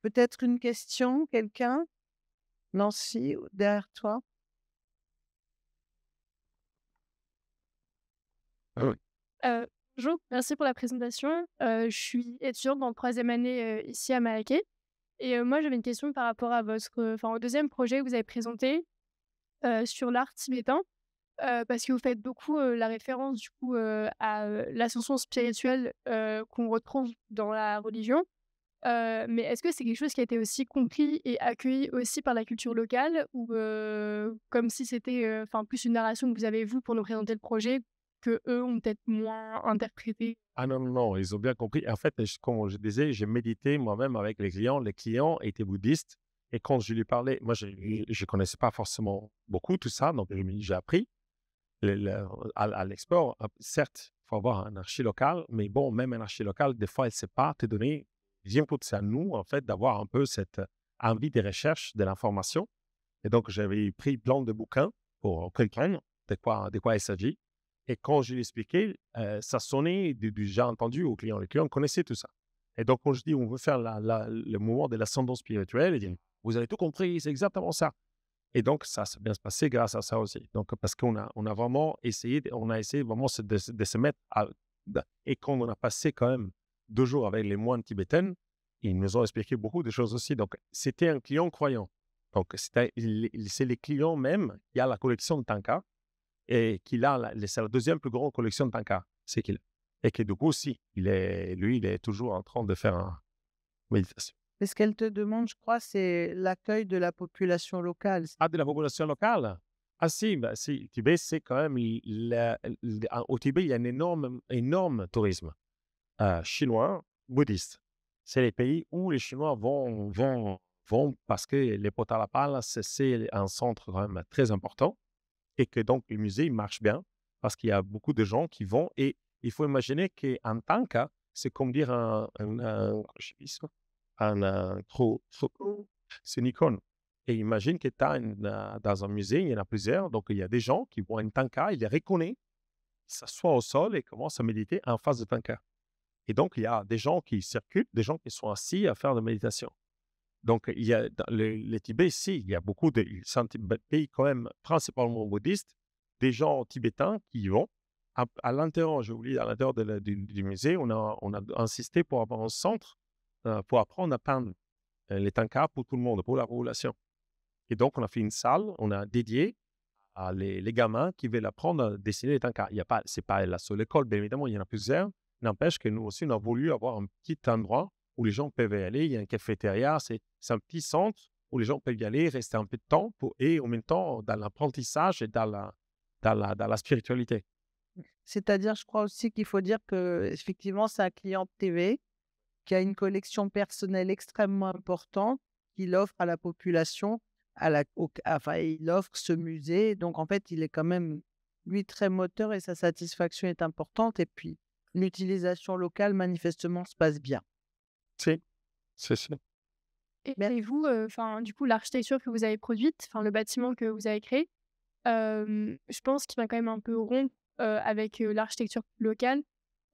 peut-être une question, quelqu'un? Nancy, derrière toi. Bonjour, merci pour la présentation. Je suis étudiante en troisième année ici à Malaquais. Et moi, j'avais une question par rapport à au deuxième projet que vous avez présenté sur l'art tibétain, parce que vous faites beaucoup la référence du coup à l'ascension spirituelle qu'on retrouve dans la religion. Mais est-ce que c'est quelque chose qui a été aussi compris et accueilli aussi par la culture locale ou comme si c'était plus une narration que vous avez vous pour nous présenter le projet que eux ont peut-être moins interprété? Ah non, non, non, ils ont bien compris. En fait, comme je disais, j'ai médité moi-même avec les clients. Les clients étaient bouddhistes. Et quand je lui parlais, moi, je ne connaissais pas forcément beaucoup tout ça. Donc, j'ai appris à l'export. Certes, il faut avoir un archi local. Mais bon, même un archi local, des fois, il ne sait pas te donner. J'input, c'est à nous, en fait, d'avoir un peu cette envie de recherche de l'information. Et donc, j'avais pris plein de bouquins pour quelqu'un de quoi il s'agit. Et quand je lui expliquais, ça sonnait du déjà entendu aux clients. Les clients connaissaient tout ça. Et donc, quand je dis on veut faire le mouvement de l'ascendant spirituel, ils disent vous avez tout compris, c'est exactement ça. Et donc, ça s'est bien se passer grâce à ça aussi. Donc, parce qu'on a vraiment essayé, on a essayé vraiment de se mettre et quand on a passé quand même 2 jours avec les moines tibétains, ils nous ont expliqué beaucoup de choses aussi. Donc, c'était un client croyant. Donc, c'est les clients même qui a la collection de Tanka et c'est la deuxième plus grande collection de Tanka. C'est qu'il et que du coup aussi, il est toujours en train de faire une méditation. Mais ce qu'elle te demande, je crois, c'est l'accueil de la population locale. Ah, de la population locale? Ah si, Tibet, c'est quand même, au Tibet, il y a un énorme tourisme chinois, bouddhiste. C'est les pays où les Chinois vont parce que les Potala Palace, c'est un centre quand même très important et que donc le musée marche bien parce qu'il y a beaucoup de gens qui vont et il faut imaginer qu'un tanka, c'est comme dire c'est une icône. Et imagine que dans un musée, il y en a plusieurs, donc il y a des gens qui voient un tanka, ils les reconnaissent, ils s'assoient au sol et commencent à méditer en face du tanka. Et donc, il y a des gens qui circulent, des gens qui sont assis à faire de la méditation. Donc, il y a dans le Tibet, ici, il y a beaucoup de pays quand même principalement bouddhistes, des gens tibétains qui y vont. À l'intérieur, je vous dis, à l'intérieur du musée, on a insisté pour avoir un centre pour apprendre à peindre les tankas pour tout le monde, pour la population. Et donc, on a fait une salle, on a dédié à les gamins qui veulent apprendre à dessiner les tankas. Ce n'est pas la seule école, bien évidemment, il y en a plusieurs. N'empêche que nous aussi, on a voulu avoir un petit endroit où les gens peuvent y aller. Il y a une cafétéria, c'est un petit centre où les gens peuvent y aller, rester un peu de temps et en même temps dans l'apprentissage et dans la spiritualité. C'est-à-dire, je crois aussi qu'il faut dire qu'effectivement, c'est un client TV qui a une collection personnelle extrêmement importante qu'il offre à la population, il offre ce musée. Donc, en fait, il est quand même, lui, très moteur et sa satisfaction est importante. Et puis, l'utilisation locale, manifestement, se passe bien. Si, c'est ça. Et vous, du coup, l'architecture que vous avez produite, le bâtiment que vous avez créé, je pense qu'il va quand même un peu rompre avec l'architecture locale.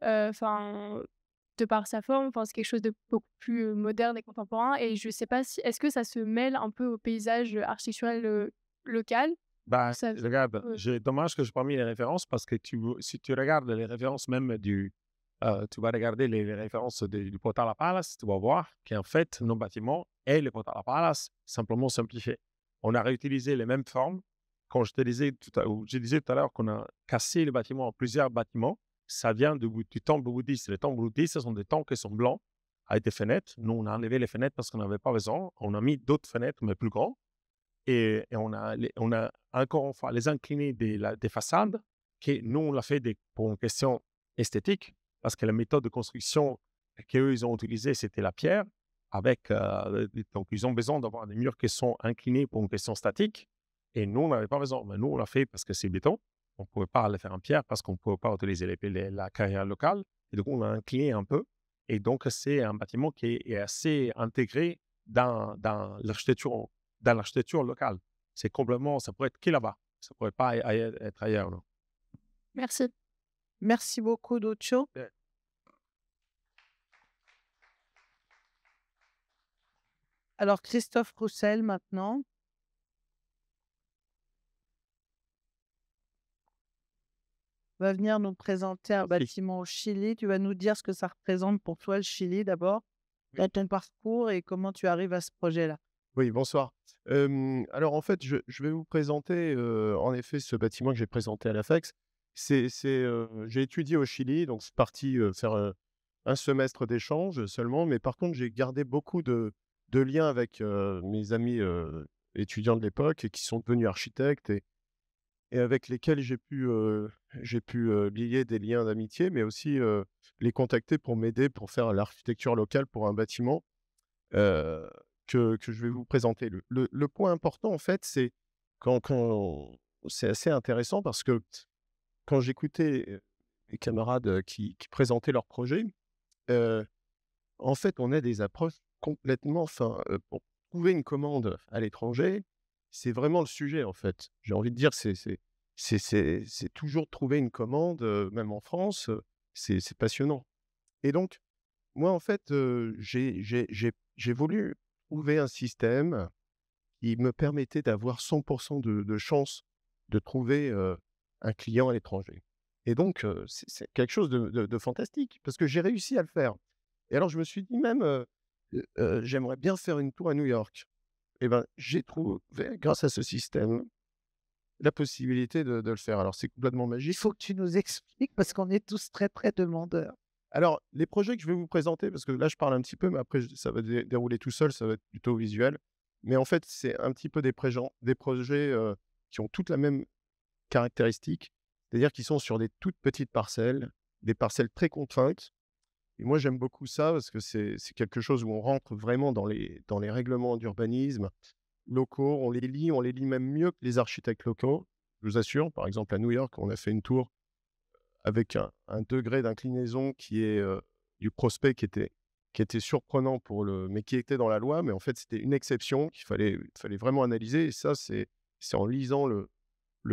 De par sa forme, c'est quelque chose de beaucoup plus moderne et contemporain. Et je ne sais pas est-ce que ça se mêle un peu au paysage architectural local? Regarde, dommage que je n'ai pas mis les références parce que si tu regardes les références même tu vas regarder les références du Potala Palace, tu vas voir qu'en fait, nos bâtiments et le Potala Palace, simplement simplifiés. On a réutilisé les mêmes formes. Quand je disais tout à l'heure qu'on a cassé le bâtiment en plusieurs bâtiments, ça vient du temple bouddhiste. Les temples bouddhistes, ce sont des temples qui sont blancs avec des fenêtres. Nous, on a enlevé les fenêtres parce qu'on n'avait pas besoin. On a mis d'autres fenêtres, mais plus grandes. Et on a encore une fois les inclinés des façades, que nous, on l'a fait pour une question esthétique, parce que la méthode de construction qu'eux, ils ont utilisée, c'était la pierre. Donc, ils ont besoin d'avoir des murs qui sont inclinés pour une question statique. Et nous, on n'avait pas besoin. Mais nous, on l'a fait parce que c'est béton. On ne pouvait pas le faire en pierre parce qu'on ne pouvait pas utiliser la carrière locale. Et donc, on a incliné un peu. Et donc, c'est un bâtiment qui est assez intégré dans l'architecture locale. C'est complètement, ça pourrait être que là-bas. Ça ne pourrait pas être ailleurs. Non. Merci. Merci beaucoup, Duccio. Ouais. Alors, Christophe Roussel, maintenant. va venir nous présenter un Ok. bâtiment au Chili. Tu vas nous dire ce que ça représente pour toi, le Chili, d'abord, Oui. ton parcours et comment tu arrives à ce projet-là. Oui, bonsoir. Alors en fait, je vais vous présenter en effet ce bâtiment que j'ai présenté à la FEX. J'ai étudié au Chili, donc c'est parti faire un semestre d'échange seulement, mais par contre, j'ai gardé beaucoup de liens avec mes amis étudiants de l'époque et qui sont devenus architectes et avec lesquels j'ai pu lier des liens d'amitié, mais aussi les contacter pour m'aider pour faire l'architecture locale pour un bâtiment heu, que je vais vous présenter. Le point important, en fait, c'est quand c'est assez intéressant parce que quand j'écoutais mes camarades qui présentaient leurs projets, heu, en fait, on a des approches complètement pour trouver une commande à l'étranger, c'est vraiment le sujet, en fait. J'ai envie de dire, c'est toujours trouver une commande, même en France, c'est passionnant et donc moi, en fait, j'ai voulu trouver un système qui me permettait d'avoir 100 de chances de trouver, un client à l'étranger et donc c'est quelque chose de fantastique parce que j'ai réussi à le faire et alors je me suis dit même, «J'aimerais bien faire une tour à New York» et ben, j'ai trouvé grâce à ce système la possibilité de le faire. Alors c'est complètement Il magique. faut que tu nous expliques parce qu'on est tous très, très demandeurs. Alors, les projets que je vais vous présenter, parce que là, je parle un petit peu, mais après, ça va dérouler tout seul, ça va être plutôt visuel. Mais en fait, c'est un petit peu des projets qui ont toutes la même caractéristique, c'est-à-dire qu'ils sont sur des toutes petites parcelles, des parcelles très contraintes. Et moi, j'aime beaucoup ça parce que c'est quelque chose où on rentre vraiment dans les règlements d'urbanisme locaux, on les lit même mieux que les architectes locaux, je vous assure. Par exemple, à New York, on a fait une tour avec un degré d'inclinaison qui est, du prospect qui était surprenant mais qui était dans la loi, mais en fait, c'était une exception qu'il fallait vraiment analyser et ça, c'est en lisant le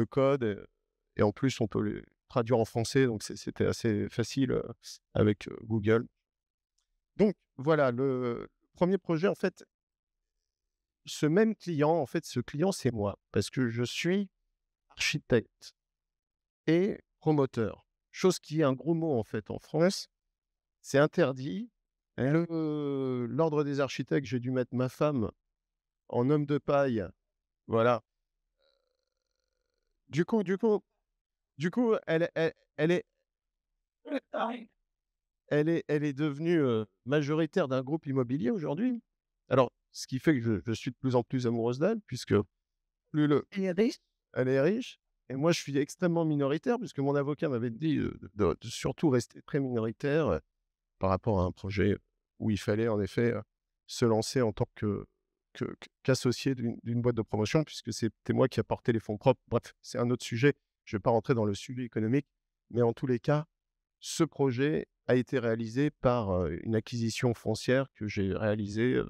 code, et en plus, on peut le traduire en français, donc c'était assez facile, avec, Google. Donc voilà, le premier projet, en fait, ce même client, en fait, ce client, c'est moi parce que je suis architecte et promoteur. Chose qui est un gros mot, en fait, en France. C'est interdit. L'ordre des architectes, j'ai dû mettre ma femme en homme de paille, voilà. Du coup du coup du coup, elle est devenue, majoritaire d'un groupe immobilier aujourd'hui. Alors, ce qui fait que je suis de plus en plus amoureuse d'elle puisque plus le Il est riche. elle est riche et moi je suis extrêmement minoritaire puisque mon avocat m'avait dit, de surtout rester très minoritaire, par rapport à un projet où il fallait en effet, se lancer en tant qu'associé d'une boîte de promotion puisque c'était moi qui apportais les fonds propres. Bref, c'est un autre sujet. Je ne vais pas rentrer dans le sujet économique, mais en tous les cas, ce projet a été réalisé par, une acquisition foncière que j'ai réalisée,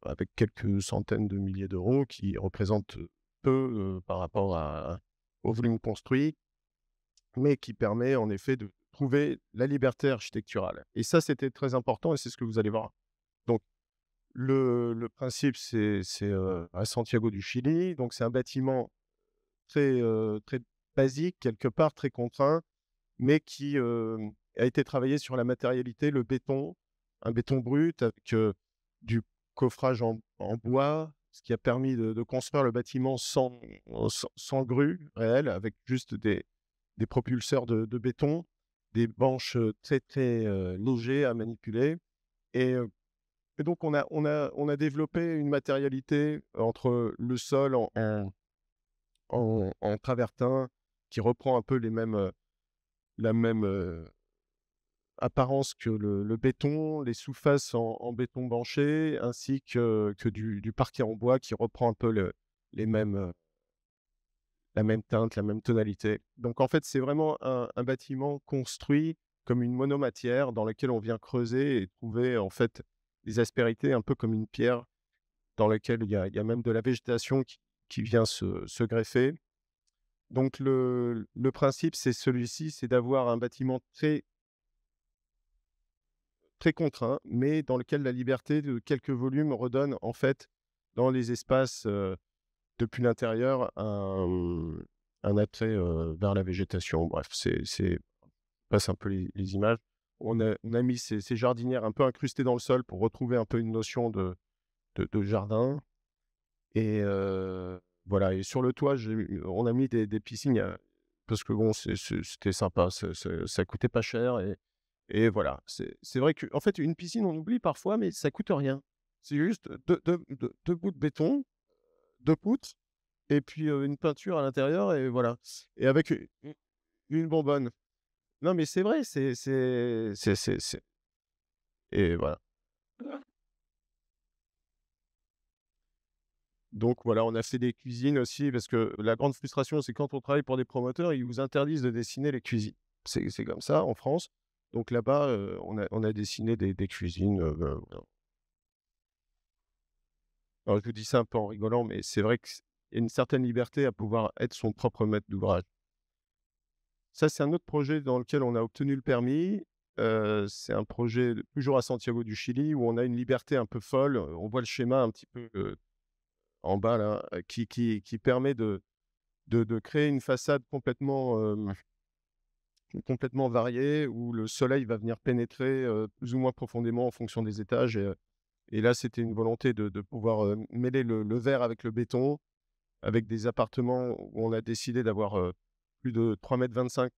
avec quelques centaines de milliers d'euros qui représentent, peu, par rapport au volume construit, mais qui permet en effet de trouver la liberté architecturale et ça, c'était très important et c'est ce que vous allez voir. Donc le principe, à Santiago du Chili, donc c'est un bâtiment très basique, quelque part, très contraint, mais qui, a été travaillé sur la matérialité, le béton, un béton brut avec, du coffrage en bois, ce qui a permis de construire le bâtiment sans grue réelle, avec juste des propulseurs de béton, des banches, très légers à manipuler et donc on a développé une matérialité entre le sol en travertin qui reprend un peu la même, apparence que le béton, les sous-faces en béton banché ainsi que du parquet en bois qui reprend un peu les mêmes, la même teinte, la même tonalité. Donc en fait, c'est vraiment un bâtiment construit comme une monomatière dans laquelle on vient creuser et trouver en fait des aspérités un peu comme une pierre dans laquelle il y a même de la végétation qui vient se greffer. Donc le principe, c'est celui-ci, c'est d'avoir un bâtiment très contraint, mais dans lequel la liberté de quelques volumes redonne en fait dans les espaces, depuis l'intérieur un attrait vers la végétation. Bref, passe un peu les images. On a mis ces jardinières un peu incrustées dans le sol pour retrouver un peu une notion de jardin. Et voilà. Et sur le toit, on a mis des piscines parce que bon, c'était sympa, ça coûtait pas cher. Et voilà, c'est vrai qu'en fait, une piscine, on oublie parfois, mais ça coûte rien. C'est juste deux bouts de béton, 2 poutres, et puis une peinture à l'intérieur, et voilà. Et avec une bonbonne. Non, mais c'est vrai, et voilà. Donc voilà, on a fait des cuisines aussi, parce que la grande frustration, c'est quand on travaille pour des promoteurs, ils vous interdisent de dessiner les cuisines. C'est comme ça en France. Donc là-bas, on a dessiné des cuisines. Voilà. Alors je vous dis ça un peu en rigolant, mais c'est vrai qu'il y a une certaine liberté à pouvoir être son propre maître d'ouvrage. Ça, c'est un autre projet dans lequel on a obtenu le permis. C'est un projet toujours à Santiago du Chili, où on a une liberté un peu folle. On voit le schéma un petit peu en bas là, qui permet de créer une façade complètement variée, où le soleil va venir pénétrer plus ou moins profondément en fonction des étages. Et là, c'était une volonté de pouvoir mêler le verre avec le béton, avec des appartements où on a décidé d'avoir plus de 3,25 m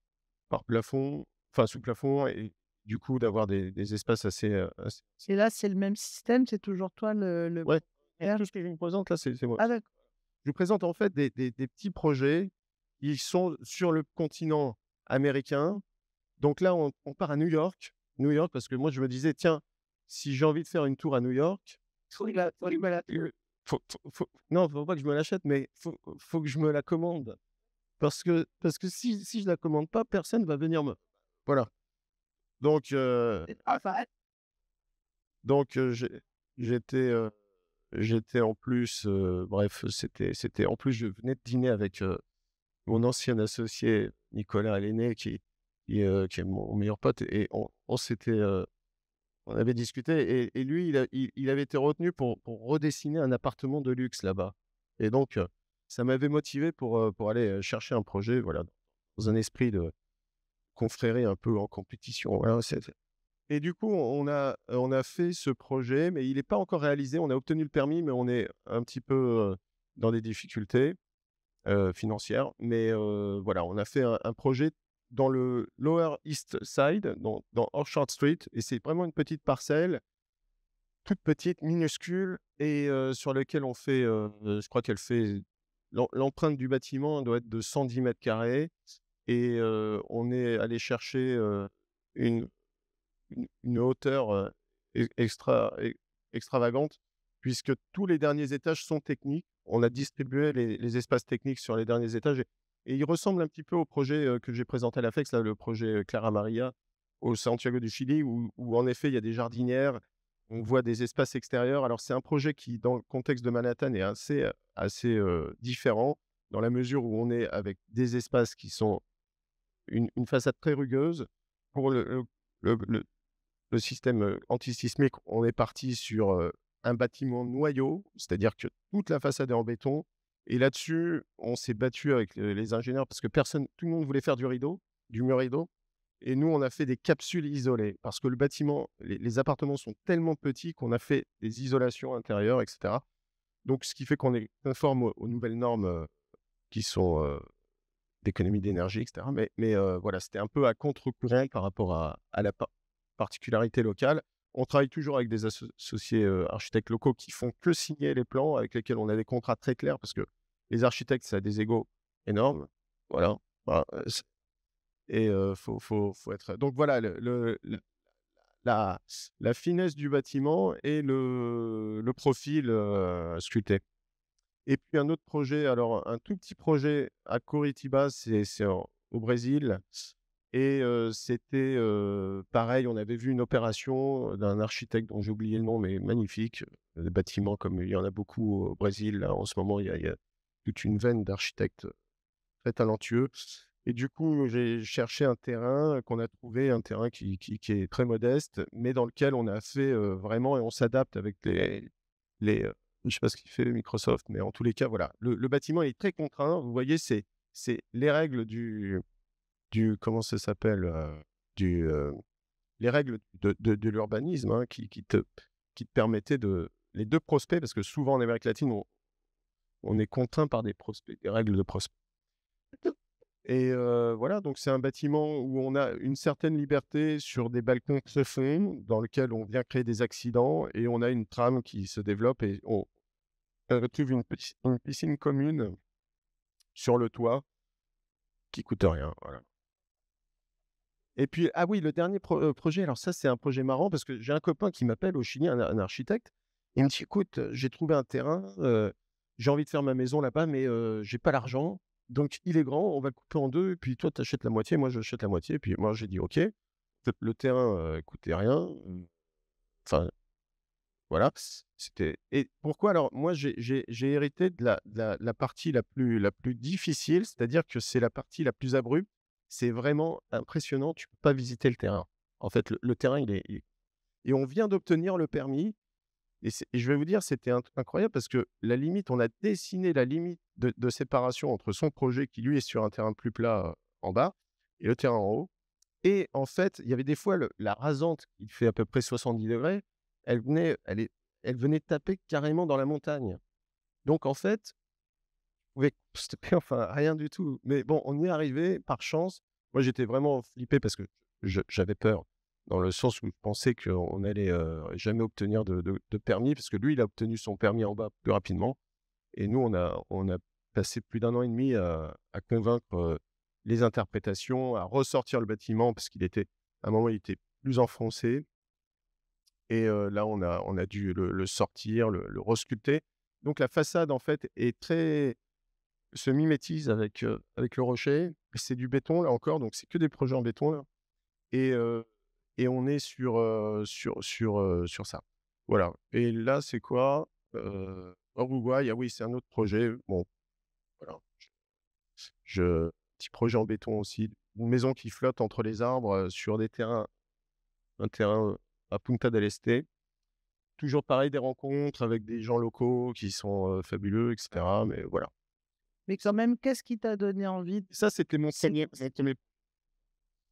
par plafond, enfin sous plafond, et du coup d'avoir des espaces assez. Et là, c'est le même système, c'est toujours toi le Ouais, propriétaire? tout ce que je vous présente là, c'est moi. Ah d'accord. Je vous présente en fait des petits projets qui sont sur le continent américain. Donc là, on part à New York, parce que moi je me disais, tiens, si j'ai envie de faire une tour à New York, Faut que je me la non, faut pas que je me l'achète, mais faut que je me la commande. Parce que si je la commande pas, personne va venir me. Voilà. Donc, j'étais en plus, bref, c'était en plus, je venais de dîner avec mon ancien associé Nicolas Aléné, qui est mon meilleur pote, et on avait discuté, et lui, il avait été retenu pour redessiner un appartement de luxe là-bas. Et donc, ça m'avait motivé pour aller chercher un projet, voilà, dans un esprit de confrérie un peu en compétition. Voilà, et du coup, on a fait ce projet, mais il n'est pas encore réalisé. On a obtenu le permis, mais on est un petit peu dans des difficultés financières. Mais voilà, on a fait un projet dans le Lower East Side, dans Orchard Street, et c'est vraiment une petite parcelle, toute petite, minuscule, et sur laquelle on fait, je crois qu'elle fait, l'empreinte du bâtiment doit être de 110 mètres carrés, et on est allé chercher une hauteur extravagante, puisque tous les derniers étages sont techniques. On a distribué les espaces techniques sur les derniers étages, et il ressemble un petit peu au projet que j'ai présenté à la FEX, là, le projet Clara Maria au Santiago du Chili, où en effet il y a des jardinières, on voit des espaces extérieurs. Alors c'est un projet qui, dans le contexte de Manhattan, est assez différent, dans la mesure où on est avec des espaces qui sont une façade très rugueuse. Pour le système antisismique, on est parti sur un bâtiment noyau, c'est-à-dire que toute la façade est en béton. Et là-dessus, on s'est battu avec les ingénieurs, parce que tout le monde voulait faire du mur rideau. Et nous, on a fait des capsules isolées, parce que le bâtiment, les appartements sont tellement petits qu'on a fait des isolations intérieures, etc. Donc, ce qui fait qu'on est conforme aux nouvelles normes qui sont d'économie d'énergie, etc. Mais voilà, c'était un peu à contre-courant par rapport à la particularité locale. On travaille toujours avec des associés architectes locaux qui font que signer les plans, avec lesquels on a des contrats très clairs, parce que les architectes, ça a des égos énormes. Voilà. Et faut être. Donc voilà, la finesse du bâtiment et le profil sculpté. Et puis un autre projet, alors un tout petit projet à Curitiba, c'est au Brésil. Et c'était pareil, on avait vu une opération d'un architecte dont j'ai oublié le nom, mais magnifique. Des bâtiments, comme il y en a beaucoup au Brésil, là, en ce moment, il y a toute une veine d'architectes très talentueux. Et du coup, j'ai cherché un terrain qu'on a trouvé, un terrain qui est très modeste, mais dans lequel on a fait vraiment, et on s'adapte avec je ne sais pas ce qu'il fait Microsoft, mais en tous les cas, voilà. Le bâtiment est très contraint. Vous voyez, c'est c'est les règles comment ça s'appelle, les règles de l'urbanisme, hein, qui te permettaient les deux prospects, parce que souvent en Amérique latine, on est contraint par des règles de prospect. Et voilà, donc c'est un bâtiment où on a une certaine liberté sur des balcons qui se font, dans lequel on vient créer des accidents, et on a une trame qui se développe, et on retrouve une piscine commune sur le toit qui coûte rien. Voilà. Et puis, ah oui, le dernier projet, alors ça, c'est un projet marrant, parce que j'ai un copain qui m'appelle au Chili, un architecte. Il me dit, écoute, j'ai trouvé un terrain, j'ai envie de faire ma maison là-bas, mais j'ai pas l'argent. Donc, il est grand, on va le couper en deux, et puis toi, tu achètes la moitié, moi, j'achète la moitié. Et puis, moi, j'ai dit, OK. Le terrain coûtait rien. Enfin, voilà. Et pourquoi? Alors, moi, j'ai hérité de la partie la plus difficile, c'est-à-dire que c'est la partie la plus abrupte. C'est vraiment impressionnant, tu peux pas visiter le terrain. En fait, le terrain, et on vient d'obtenir le permis. Et je vais vous dire, c'était incroyable, parce que la limite, on a dessiné la limite de séparation entre son projet, qui lui est sur un terrain plus plat en bas, et le terrain en haut. Et en fait, il y avait des fois, la rasante, qui fait à peu près 70 degrés, elle venait taper carrément dans la montagne. Donc en fait, on pouvait stopper, enfin rien du tout. Mais bon, on y est arrivé par chance. Moi, j'étais vraiment flippé, parce que j'avais peur, dans le sens où je pensais qu'on allait jamais obtenir de permis, parce que lui, il a obtenu son permis en bas plus rapidement. Et nous, on a passé plus d'1 an et demi à convaincre les interprétations, à ressortir le bâtiment, parce à un moment, il était plus enfoncé. Et là, on a dû le sortir, le resculpter. Donc la façade, en fait, se mimétise avec le rocher. C'est du béton, là encore, donc c'est que des projets en béton, là. Et on est sur ça. Voilà. Et là, c'est quoi? Uruguay, ah oui, c'est un autre projet. Bon, voilà. Petit projet en béton aussi. Une maison qui flotte entre les arbres, sur un terrain à Punta del Este. Toujours pareil, des rencontres avec des gens locaux qui sont fabuleux, etc. Mais voilà. Mais quand même, qu'est-ce qui t'a donné envie Ça, c'était mon premier.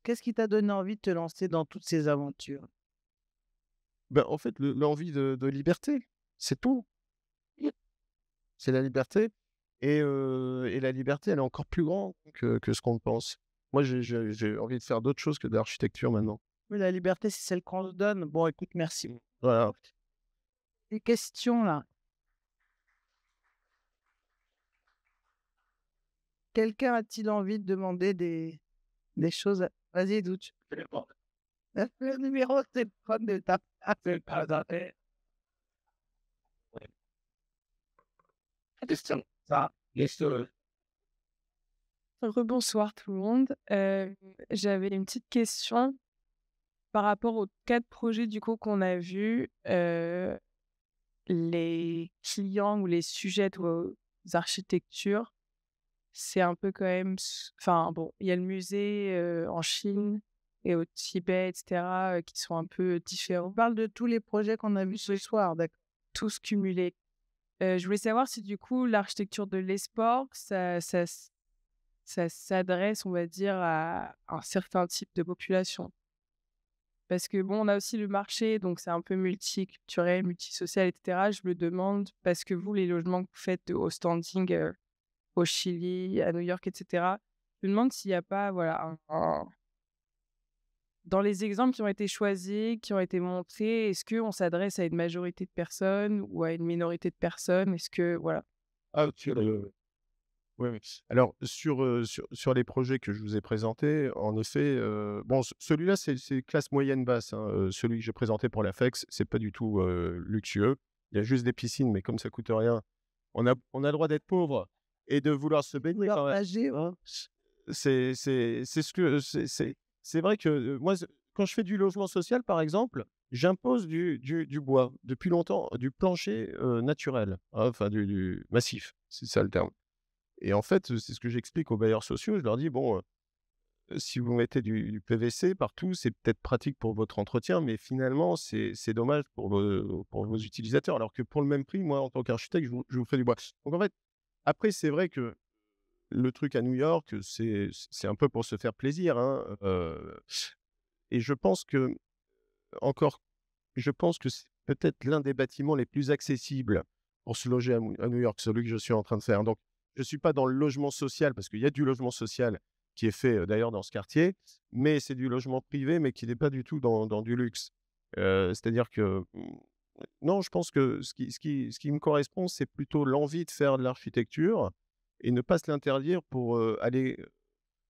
Qu'est-ce qui t'a donné envie de te lancer dans toutes ces aventures? Ben, en fait, l'envie de liberté, c'est tout. C'est la liberté. Et la liberté, elle est encore plus grande que ce qu'on pense. Moi, j'ai envie de faire d'autres choses que de l'architecture maintenant. Oui, la liberté, c'est celle qu'on se donne. Bon, écoute, merci. Voilà. Des questions, là. Quelqu'un a-t-il envie de demander des choses? Vas-y, Douche. Le numéro de téléphone de ta Rebonsoir tout le monde. J'avais une petite question par rapport aux 4 projets du coup qu'on a vus. Les clients ou les sujets de vos architectures, c'est un peu quand même... Enfin bon, il y a le musée en Chine et au Tibet, etc., qui sont un peu différents. On parle de tous les projets qu'on a vus ce soir, d'accord? Tous cumulés. Je voulais savoir si du coup l'architecture de l'e-sport, ça s'adresse, on va dire, à un certain type de population. Parce que bon, on a aussi le marché, donc c'est un peu multiculturel, multisocial, etc. Je me demande, parce que vous, les logements que vous faites au standing au Chili, à New York, etc., je me demande s'il n'y a pas, voilà, dans les exemples qui ont été choisis, qui ont été montrés, est-ce qu'on s'adresse à une majorité de personnes ou à une minorité de personnes? Est-ce que, voilà. Ah, oui. Alors, sur les projets que je vous ai présentés, en effet, bon, celui-là, c'est classe moyenne basse, hein. Celui que j'ai présenté pour la FEX, c'est pas du tout luxueux. Il y a juste des piscines, mais comme ça coûte rien, on a le droit d'être pauvre et de vouloir se baigner. Partager, hein. C'est vrai que moi, quand je fais du logement social, par exemple, j'impose du bois depuis longtemps, du plancher naturel, hein, enfin du massif, c'est ça le terme. Et en fait, c'est ce que j'explique aux bailleurs sociaux. Je leur dis, bon, si vous mettez du PVC partout, c'est peut-être pratique pour votre entretien, mais finalement, c'est dommage pour vos utilisateurs. Alors que pour le même prix, moi, en tant qu'architecte, je vous fais du bois. Donc en fait, après, c'est vrai que le truc à New York, c'est un peu pour se faire plaisir, hein, et je pense que c'est peut-être l'un des bâtiments les plus accessibles pour se loger à New York, celui que je suis en train de faire. Donc, je ne suis pas dans le logement social, parce qu'il y a du logement social qui est fait d'ailleurs dans ce quartier, mais c'est du logement privé, mais qui n'est pas du tout dans du luxe. C'est-à-dire que, non, je pense que ce qui me correspond, c'est plutôt l'envie de faire de l'architecture et ne pas se l'interdire pour aller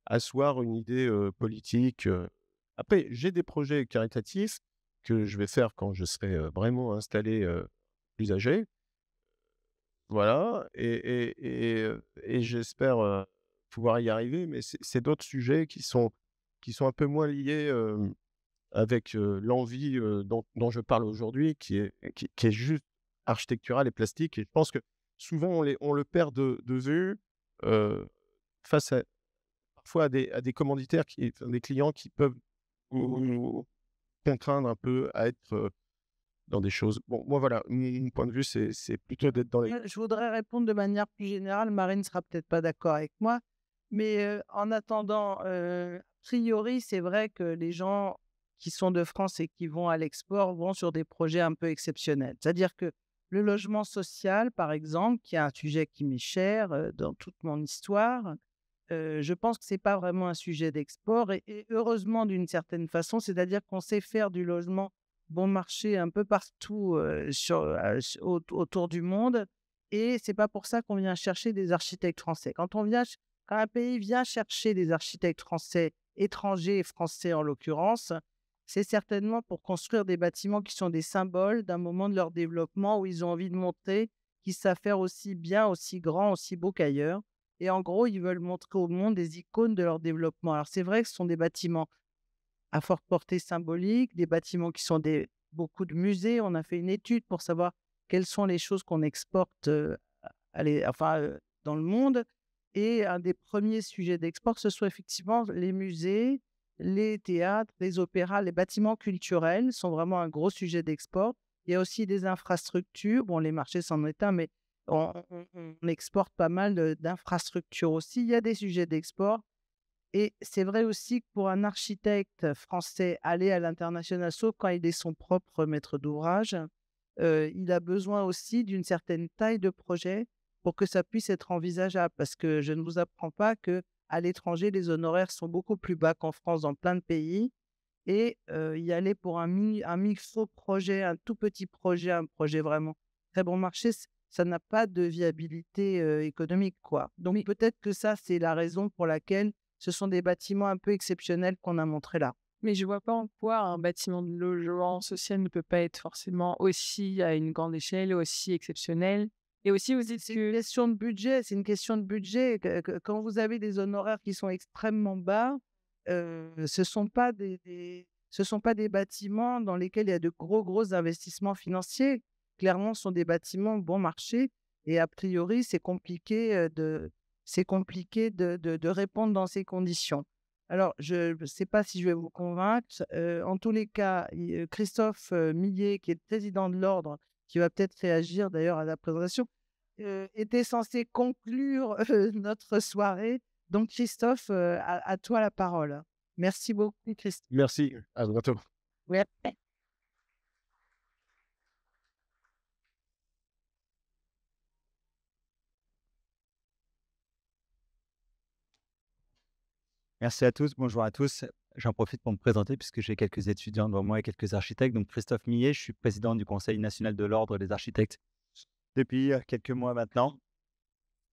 asseoir une idée politique. Après, j'ai des projets caritatifs que je vais faire quand je serai vraiment installé, plus âgé. Voilà, et j'espère pouvoir y arriver, mais c'est d'autres sujets qui sont un peu moins liés avec l'envie dont je parle aujourd'hui, qui est juste architecturale et plastique. Et je pense que souvent on le perd de vue face parfois à des commanditaires, des clients qui peuvent nous contraindre un peu à être dans des choses. Bon, moi, voilà, mon point de vue, c'est plutôt d'être dans les. Je voudrais répondre de manière plus générale. Marine ne sera peut-être pas d'accord avec moi, mais en attendant, a priori, c'est vrai que les gens qui sont de France et qui vont à l'export vont sur des projets un peu exceptionnels. C'est-à-dire que le logement social, par exemple, qui est un sujet qui m'est cher dans toute mon histoire, je pense que ce n'est pas vraiment un sujet d'export et heureusement d'une certaine façon, c'est-à-dire qu'on sait faire du logement bon marché un peu partout autour du monde et c'est pas pour ça qu'on vient chercher des architectes français. Quand un pays vient chercher des architectes français, étrangers et français en l'occurrence, c'est certainement pour construire des bâtiments qui sont des symboles d'un moment de leur développement où ils ont envie de montrer qu'ils savent faire aussi bien, aussi grand, aussi beau qu'ailleurs. Et en gros, ils veulent montrer au monde des icônes de leur développement. Alors, c'est vrai que ce sont des bâtiments à forte portée symbolique, des bâtiments qui sont beaucoup de musées. On a fait une étude pour savoir quelles sont les choses qu'on exporte dans le monde. Et un des premiers sujets d'export, ce sont effectivement les musées, les théâtres, les opéras, les bâtiments culturels sont vraiment un gros sujet d'export. Il y a aussi des infrastructures. Bon, les marchés s'en est un, mais on exporte pas mal d'infrastructures aussi. Il y a des sujets d'export. Et c'est vrai aussi que pour un architecte français, aller à l'international, sauf quand il est son propre maître d'ouvrage, il a besoin aussi d'une certaine taille de projet pour que ça puisse être envisageable. Parce que je ne vous apprends pas qu'à l'étranger, les honoraires sont beaucoup plus bas qu'en France dans plein de pays. Et y aller pour un micro-projet, un tout petit projet, un projet vraiment très bon marché, ça n'a pas de viabilité économique, quoi. Donc peut-être que ça, c'est la raison pour laquelle ce sont des bâtiments un peu exceptionnels qu'on a montrés là. Mais je vois pas en quoi un bâtiment de logement social ne peut pas être forcément aussi à une grande échelle, aussi exceptionnel. Et aussi, vous dites C'est une question de budget. C'est une question de budget. Quand vous avez des honoraires qui sont extrêmement bas, ce sont pas des bâtiments dans lesquels il y a de gros investissements financiers. Clairement, ce sont des bâtiments bon marché et a priori, c'est compliqué de répondre dans ces conditions. Alors, je ne sais pas si je vais vous convaincre. En tous les cas, Christophe Millet, qui est le président de l'Ordre, qui va peut-être réagir d'ailleurs à la présentation, était censé conclure notre soirée. Donc, Christophe, à toi la parole. Merci beaucoup, Christophe. Merci, à bientôt. Ouais. Merci à tous, bonjour à tous. J'en profite pour me présenter puisque j'ai quelques étudiants devant moi et quelques architectes. Donc Christophe Millet, je suis président du Conseil national de l'Ordre des architectes depuis quelques mois maintenant.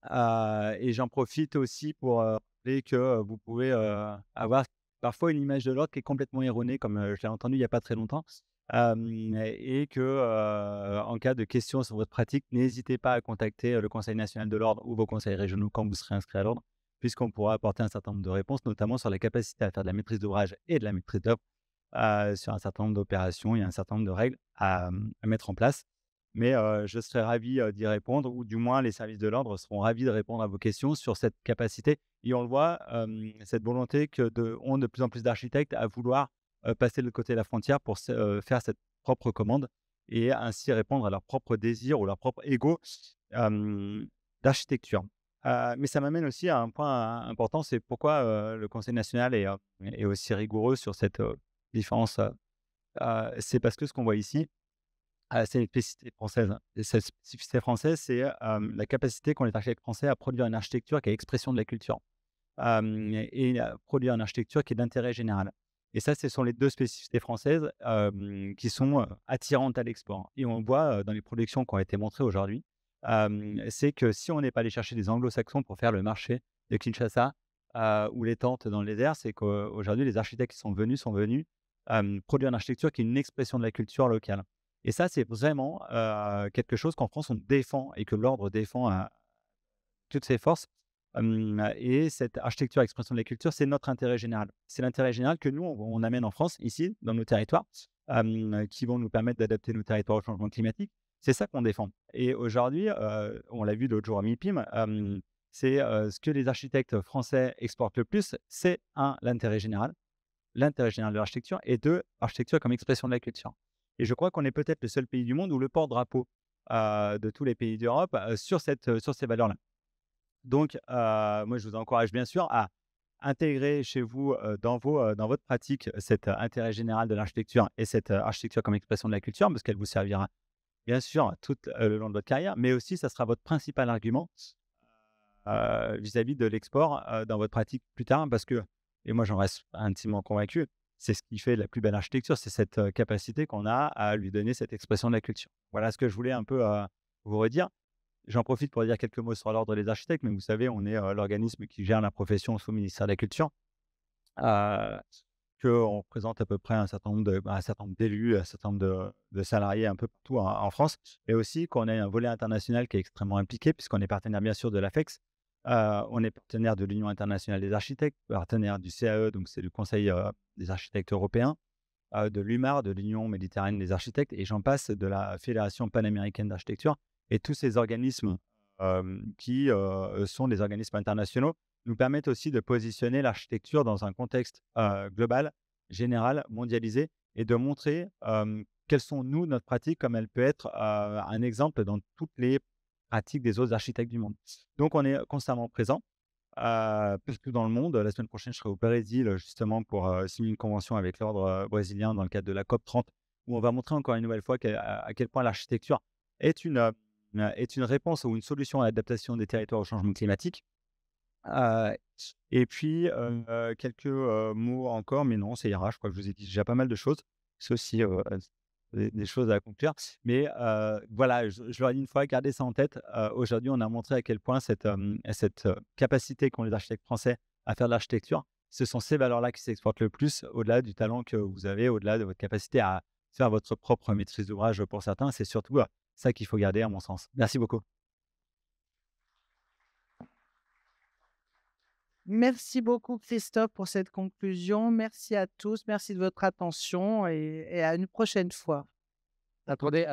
Et j'en profite aussi pour rappeler que vous pouvez avoir parfois une image de l'ordre qui est complètement erronée, comme je l'ai entendu il n'y a pas très longtemps. Et que en cas de questions sur votre pratique, n'hésitez pas à contacter le Conseil national de l'Ordre ou vos conseils régionaux quand vous serez inscrit à l'Ordre, puisqu'on pourra apporter un certain nombre de réponses, notamment sur la capacité à faire de la maîtrise d'ouvrage et de la maîtrise d'œuvre sur un certain nombre d'opérations. Il y a un certain nombre de règles à mettre en place. Mais je serai ravi d'y répondre, ou du moins les services de l'ordre seront ravis de répondre à vos questions sur cette capacité. Et on le voit, cette volonté ont de plus en plus d'architectes à vouloir passer de l'autre côté de la frontière pour faire cette propre commande et ainsi répondre à leur propre désir ou leur propre ego d'architecture. Mais ça m'amène aussi à un point important, c'est pourquoi le Conseil national est aussi rigoureux sur cette différence. C'est parce que ce qu'on voit ici, c'est une spécificité française, hein. Et cette spécificité française, c'est la capacité qu'ont les architectes français à produire une architecture qui est expression de la culture et à produire une architecture qui est d'intérêt général. Et ça, ce sont les deux spécificités françaises qui sont attirantes à l'export. Et on voit dans les productions qui ont été montrées aujourd'hui, c'est que si on n'est pas allé chercher des anglo-saxons pour faire le marché de Kinshasa ou les tentes dans le désert, c'est qu'aujourd'hui, les architectes qui sont venus produire une architecture qui est une expression de la culture locale. Et ça, c'est vraiment quelque chose qu'en France, on défend et que l'ordre défend à toutes ses forces. Et cette architecture expression de la culture, c'est notre intérêt général. C'est l'intérêt général que nous, on amène en France, ici, dans nos territoires, qui vont nous permettre d'adapter nos territoires au changement climatique. C'est ça qu'on défend. Et aujourd'hui, on l'a vu l'autre jour à MIPIM, c'est ce que les architectes français exportent le plus, c'est l'intérêt général de l'architecture, et deux, l'architecture comme expression de la culture. Et je crois qu'on est peut-être le seul pays du monde où le porte-drapeau de tous les pays d'Europe sur ces valeurs-là. Donc, moi, je vous encourage bien sûr à intégrer chez vous, dans votre pratique, cet intérêt général de l'architecture et cette architecture comme expression de la culture, parce qu'elle vous servira bien sûr tout le long de votre carrière, mais aussi ça sera votre principal argument vis-à-vis de l'export dans votre pratique plus tard, parce que, et moi j'en reste intimement convaincu, c'est ce qui fait la plus belle architecture, c'est cette capacité qu'on a à lui donner cette expression de la culture. Voilà ce que je voulais un peu vous redire. J'en profite pour dire quelques mots sur l'Ordre des architectes, mais vous savez, on est l'organisme qui gère la profession sous le ministère de la Culture, qu'on représente à peu près un certain nombre d'élus, un certain nombre de salariés un peu partout en France, et aussi qu'on a un volet international qui est extrêmement impliqué, puisqu'on est partenaire bien sûr de l'AFEX, on est partenaire de l'Union internationale des architectes, partenaire du CAE, donc c'est le Conseil des architectes européens, de l'UMAR, de l'Union méditerranéenne des architectes, et j'en passe, de la Fédération panaméricaine d'architecture. Et tous ces organismes qui sont des organismes internationaux nous permettent aussi de positionner l'architecture dans un contexte global, général, mondialisé, et de montrer quelles sont, nous, notre pratique, comme elle peut être un exemple dans toutes les pratiques des autres architectes du monde. Donc, on est constamment présent partout dans le monde. La semaine prochaine, je serai au Brésil, justement, pour signer une convention avec l'ordre brésilien dans le cadre de la COP30, où on va montrer encore une nouvelle fois à quel point l'architecture est une réponse ou une solution à l'adaptation des territoires au changement climatique. Et puis, quelques mots encore, mais non, ça ira. Je crois que je vous ai dit déjà pas mal de choses. C'est aussi des choses à conclure. Mais voilà, je leur ai dit une fois, gardez ça en tête. Aujourd'hui, on a montré à quel point cette capacité qu'ont les architectes français à faire de l'architecture, ce sont ces valeurs-là qui s'exportent le plus, au-delà du talent que vous avez, au-delà de votre capacité à faire votre propre maîtrise d'ouvrage pour certains. C'est surtout ça qu'il faut garder, à mon sens. Merci beaucoup. Merci beaucoup, Christophe, pour cette conclusion. Merci à tous. Merci de votre attention et à une prochaine fois. Attendez.